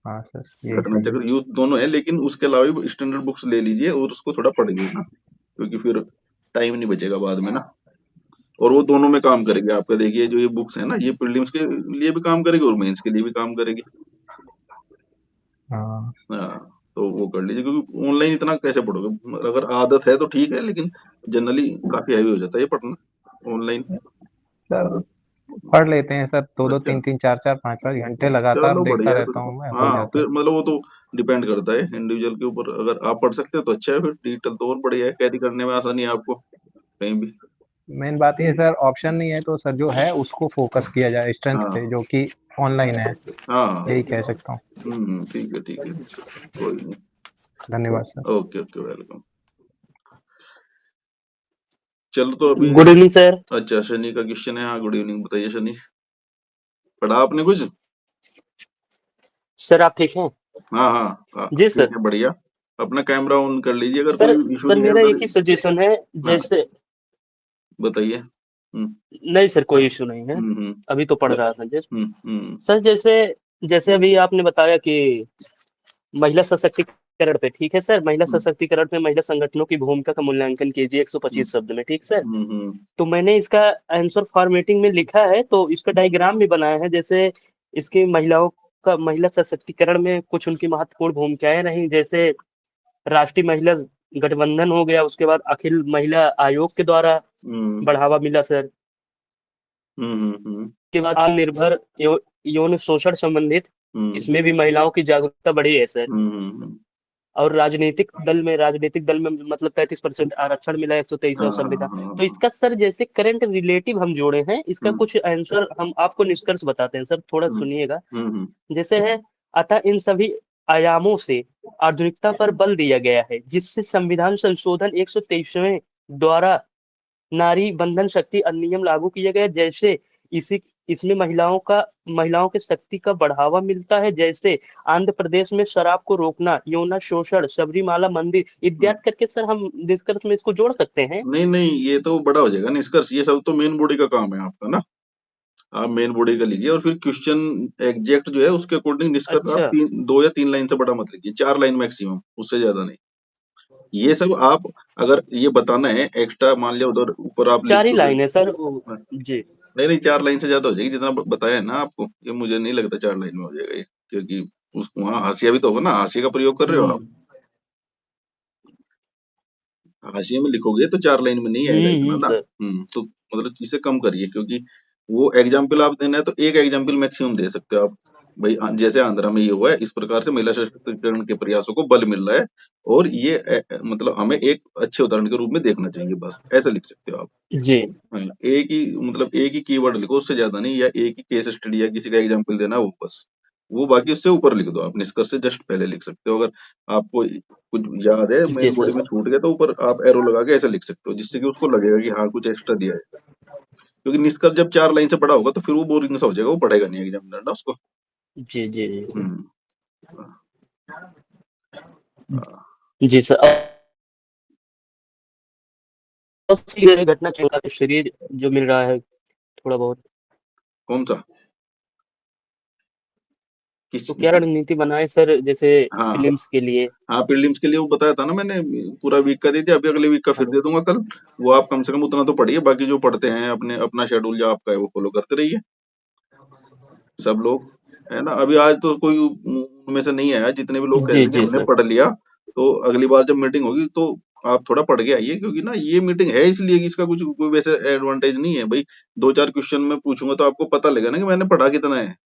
Speaker 2: हाँ सर यही
Speaker 1: घटना
Speaker 2: सही है।
Speaker 1: चक्र यूथ दोनों है, लेकिन उसके अलावा भी स्टैंडर्ड बुक्स ले लीजिए और उसको थोड़ा पढ़िए ना, क्योंकि फिर टाइम नहीं बचेगा बाद में ना। और वो दोनों में काम करेगी आपका, देखिए जो ये बुक्स है ना, ये प्रीलिम्स के लिए भी काम करेगी और मेंस के लिए भी काम करेगी।
Speaker 2: हाँ
Speaker 1: हाँ, तो वो कर लीजिए, क्योंकि ऑनलाइन इतना कैसे पढ़ोगे, अगर आदत है तो ठीक है, लेकिन जनरली काफी हैवी हो जाता है ये पढ़ना ऑनलाइन।
Speaker 2: सर पढ़ लेते हैं सर, 2-2
Speaker 1: अच्छा,
Speaker 2: 3-3 4-4 5-5 घंटे लगातार
Speaker 1: चलो
Speaker 2: देखता
Speaker 1: बढ़िया है फिर
Speaker 2: रहता
Speaker 1: तो।
Speaker 2: हूँ मैं, हो
Speaker 1: हाँ,
Speaker 2: जाता
Speaker 1: फिर
Speaker 2: है।
Speaker 1: मतलब वो तो डिपेंड करता है इंडिविजुअल के ऊपर, अगर आप पढ़ सकते हैं तो अच्छा है, फिर डिजिटल तो और बढ़िया है, कैरी करने में आसानी है आपको कहीं भी।
Speaker 2: मेन बात ये है सर, ऑप्शन नहीं है तो सर जो है उसको फोकस किया जाए स्ट्रेंथ पे,
Speaker 1: हाँ
Speaker 2: जो कि ऑनलाइन है,
Speaker 1: हाँ,
Speaker 2: यही कह सकता हूँ।
Speaker 1: ठीक है ठीक है, कोई नहीं।
Speaker 2: धन्यवाद सर।
Speaker 1: Okay okay, welcome. चलो तो अभी,
Speaker 6: गुड इवनिंग सर।
Speaker 1: अच्छा शनि का क्वेश्चन है, हाँ गुड इवनिंग, बताइए शनि, पढ़ा आपने कुछ?
Speaker 6: सर आप ठीक हैं?
Speaker 1: हाँ हाँ हाँ,
Speaker 6: जी
Speaker 1: ठीक
Speaker 6: सर।
Speaker 1: है बढ़िया। अपना कैमरा ऑन कर लीजिए, अगर
Speaker 6: सर
Speaker 1: कोई इशू
Speaker 6: सर
Speaker 1: नहीं है
Speaker 6: मेरा
Speaker 1: उधर।
Speaker 6: एक ही सजेशन है।
Speaker 1: हाँ,
Speaker 6: जैसे
Speaker 1: बताइए।
Speaker 6: नहीं सर, कोई इशू नहीं है।
Speaker 1: हम्म,
Speaker 6: अभी तो पढ़ रहा था जस्ट।
Speaker 1: हम्म,
Speaker 6: सर जैसे जैसे अभी आपने बताया कि महिला सशक्तिकरण पे, ठीक है सर, महिला
Speaker 1: हम्म,
Speaker 6: सशक्तिकरण में महिला संगठनों की भूमिका का मूल्यांकन कीजिए 125 शब्द में, ठीक सर।
Speaker 1: हम्म,
Speaker 6: तो मैंने इसका आंसर फॉर्मेटिंग में लिखा है, तो इसका डायग्राम भी बनाया है। जैसे इसकी महिलाओं का महिला सशक्तिकरण में कुछ उनकी महत्वपूर्ण भूमिकाएं रही, जैसे राष्ट्रीय महिला गठबंधन हो गया, उसके बाद अखिल महिला आयोग के द्वारा
Speaker 1: हम्म,
Speaker 6: बढ़ावा मिला सर।
Speaker 1: हम्म,
Speaker 6: उसके बाद आत्मनिर्भर यौन शोषण संबंधित,
Speaker 1: हम्म,
Speaker 6: इसमें भी महिलाओं की जागरूकता बढ़ी है सर।
Speaker 1: हम्म,
Speaker 6: और राजनीतिक दल में मतलब 33% आरक्षण मिला 123वां
Speaker 1: हाँ हाँ
Speaker 6: संविधान।
Speaker 1: हाँ
Speaker 6: तो
Speaker 1: हाँ,
Speaker 6: इसका सर जैसे करंट रिलेटिव हम जोड़े हैं, इसका
Speaker 1: हम्म,
Speaker 6: कुछ आंसर हम आपको निष्कर्ष बताते हैं सर, थोड़ा
Speaker 1: हम्म,
Speaker 6: सुनिएगा।
Speaker 1: हम्म,
Speaker 6: जैसे है, अतः इन सभी आयामों से आधुनिकता पर बल दिया गया है, जिससे संविधान संशोधन 123वें द्वारा नारी बंधन शक्ति अधिनियम लागू किया गया। जैसे इसी इसमें महिलाओं के शक्ति का बढ़ावा मिलता है। जैसे आंध्र प्रदेश में शराब को रोकना, यौन शोषण, सबरीमाला मंदिर
Speaker 1: हम्म।
Speaker 6: इत्यादि करके सर हम निष्कर्ष में इसको जोड़ सकते हैं।
Speaker 1: नहीं नहीं, ये तो बड़ा हो जाएगा निष्कर्ष, ये सब तो मेन बॉडी का काम है आपका ना, आप मेन बॉडी का लीजिए और फिर क्वेश्चन एग्जैक्ट जो है उसके अकॉर्डिंग निष्कर्ष आप
Speaker 6: अच्छा।
Speaker 1: 2 या 3 लाइन से बड़ा मत लिखिए, 4 लाइन मैक्सिमम, उससे ज्यादा नहीं। ये सब आप, अगर ये बताना है एक्स्ट्रा, मान लिया उधर ऊपर आप लिख
Speaker 6: 4 ही
Speaker 1: दोगे।
Speaker 6: लाइन है सर
Speaker 1: हाँ,
Speaker 6: जी।
Speaker 1: नहीं नहीं, 4 लाइन से ज्यादा हो जाएगी, जितना बताया है ना आपको, ये मुझे नहीं लगता 4 लाइन में हो जाएगा ये, क्योंकि उस वहाँ हाशिया भी तो होगा ना, हाशिए का प्रयोग कर रहे हो आप,
Speaker 6: हम्म
Speaker 1: हाशिए में लिखोगे तो 4 लाइन में नहीं आएगा इतना ना।
Speaker 6: सर।
Speaker 1: तो मतलब इसे कम करिए, क्योंकि वो एग्जाम्पल आप देना है तो एक एग्जाम्पल मैक्सिमम दे सकते हो आप, भाई जैसे आंध्रा में ये हुआ है, इस प्रकार से महिला सशक्तिकरण के प्रयासों को बल मिल रहा है, और ये मतलब हमें एक अच्छे उदाहरण के रूप में देखना चाहिए, बस ऐसा लिख सकते हो आप।
Speaker 6: जी
Speaker 1: हाँ, एक ही मतलब एक ही कीवर्ड लिखो, उससे ज्यादा नहीं, या एक ही केस स्टडी या किसी का एग्जाम्पल देना वो बस, वो बाकी उससे ऊपर लिख दो आप, निष्कर्ष से जस्ट पहले लिख सकते हो, अगर आपको कुछ याद है
Speaker 6: जी
Speaker 1: मेन बॉडी
Speaker 6: सर।
Speaker 1: में छूट गया तो ऊपर आप एरो लगा के ऐसे लिख सकते हो, जिससे कि उसको लगेगा कि हाँ कुछ एक्स्ट्रा दिया है, क्योंकि निष्कर्ष जब 4 लाइन से बड़ा होगा तो फिर वो बोरिंग सा हो जाएगा, वो पढ़ेगा नहीं एग्जामिनर ना उसको।
Speaker 6: जी जी जी
Speaker 1: हम्म, हाँ,
Speaker 6: जी सर। और सी घटना चंगा सीरीज जो मिल रहा है थोड़ा बहुत,
Speaker 1: कौन सा, किस,
Speaker 6: तो क्या रणनीति बनाए सर जैसे
Speaker 1: हाँ
Speaker 6: फिल्म्स के लिए?
Speaker 1: हाँ, प्रीलिम्स के लिए वो बताया था ना मैंने, पूरा वीक का दे दिया, अभी अगले वीक का फिर
Speaker 6: हेलो।
Speaker 1: दे दूंगा कल। वो आप कम से कम उतना तो पढ़िए, बाकी जो पढ़ते हैं अपने अपना शेड्यूल जो आपका है वो फॉलो करते रहिए सब लोग, है ना। अभी आज तो कोई उनमें से नहीं आया, जितने भी लोग कह
Speaker 6: जी
Speaker 1: रहे थे कि
Speaker 6: जी
Speaker 1: हमने
Speaker 6: सर।
Speaker 1: पढ़ लिया, तो अगली बार जब मीटिंग होगी तो आप थोड़ा पढ़ के आइए, क्योंकि ना ये मीटिंग है इसलिए कि इसका कुछ कोई वैसे एडवांटेज नहीं है भाई, 2-4 क्वेश्चन में पूछूंगा तो आपको पता लगेगा ना कि मैंने पढ़ा कितना है,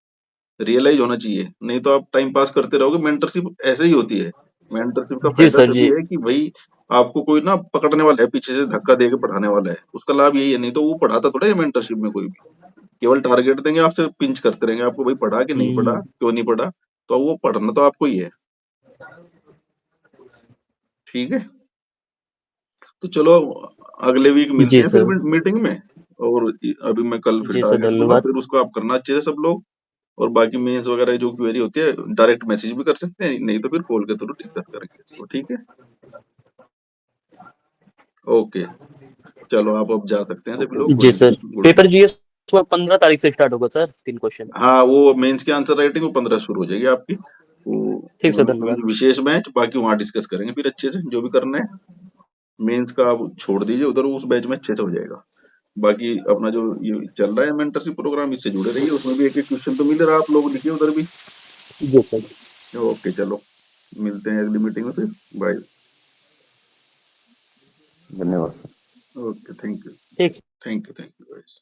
Speaker 1: रियलाइज होना चाहिए, नहीं तो आप टाइम पास करते रहोगे। मेंटरशिप ऐसे ही होती है, मेंटरशिप का
Speaker 6: जी
Speaker 1: फायदा
Speaker 6: सर
Speaker 1: तभी
Speaker 6: जी।
Speaker 1: है कि भाई आपको कोई ना पकड़ने वाला है, पीछे से धक्का देके पढ़ाने वाला है, उसका लाभ यही है। नहीं तो वो पढ़ाता थोड़ा है मेंटरशिप में कोई भी, केवल टारगेट देंगे, आपसे पिंच करते रहेंगे आपको, भाई पढ़ा कि नहीं पढ़ा, क्यों नहीं पढ़ा, तो वो पढ़ना तो आपको ही है। ठीक है, तो चलो अगले वीक मिलते
Speaker 6: जी
Speaker 1: हैं फिर
Speaker 6: सर।
Speaker 1: मीटिंग में। और अभी मैं कल फिर
Speaker 6: जी सर,
Speaker 1: टारगेट दूंगा,
Speaker 6: धन्यवाद।
Speaker 1: फिर उसको आप करना अच्छे से सब लोग। और बाकी मेंस वगैरह जो क्वेरी होती है डायरेक्ट मैसेज भी कर सकते हैं, नहीं तो फिर कॉल के थ्रू डिस्कस करेंगे इसको। ठीक है, ओके, चलो आप अब जा सकते हैं सभी लोग।
Speaker 6: जी sir,
Speaker 1: good
Speaker 6: paper
Speaker 1: night.
Speaker 6: GS 15 तारीख से स्टार्ट होगा सर, 3 क्वेश्चन।
Speaker 1: हाँ, वो मेंस की आंसर राइटिंग वो 15 शुरू हो जाएगी आपकी,
Speaker 6: ठीक सर,
Speaker 1: वो
Speaker 6: धन्यवाद।
Speaker 1: विशेष बैच, बाकी वहाँ डिस्कस करेंगे फिर अच्छे से जो भी करना है। मेंस का आप छोड़ दीजिए उधर, उस बैच में अच्छे से हो जाएगा। बाकी अपना जो ये चल रहा है मेंटरशिप प्रोग्राम, इससे जुड़े रहिए, उसमें भी एक एक क्वेश्चन तो मिल रहा है, आप लोग लिखिए उधर भी।
Speaker 6: जी सर।
Speaker 1: ओके, चलो मिलते हैं अगली मीटिंग में फिर, बाय।
Speaker 3: धन्यवाद सर।
Speaker 1: ओके, थैंक यू,
Speaker 6: ठीक।
Speaker 1: Thank you, thank you guys.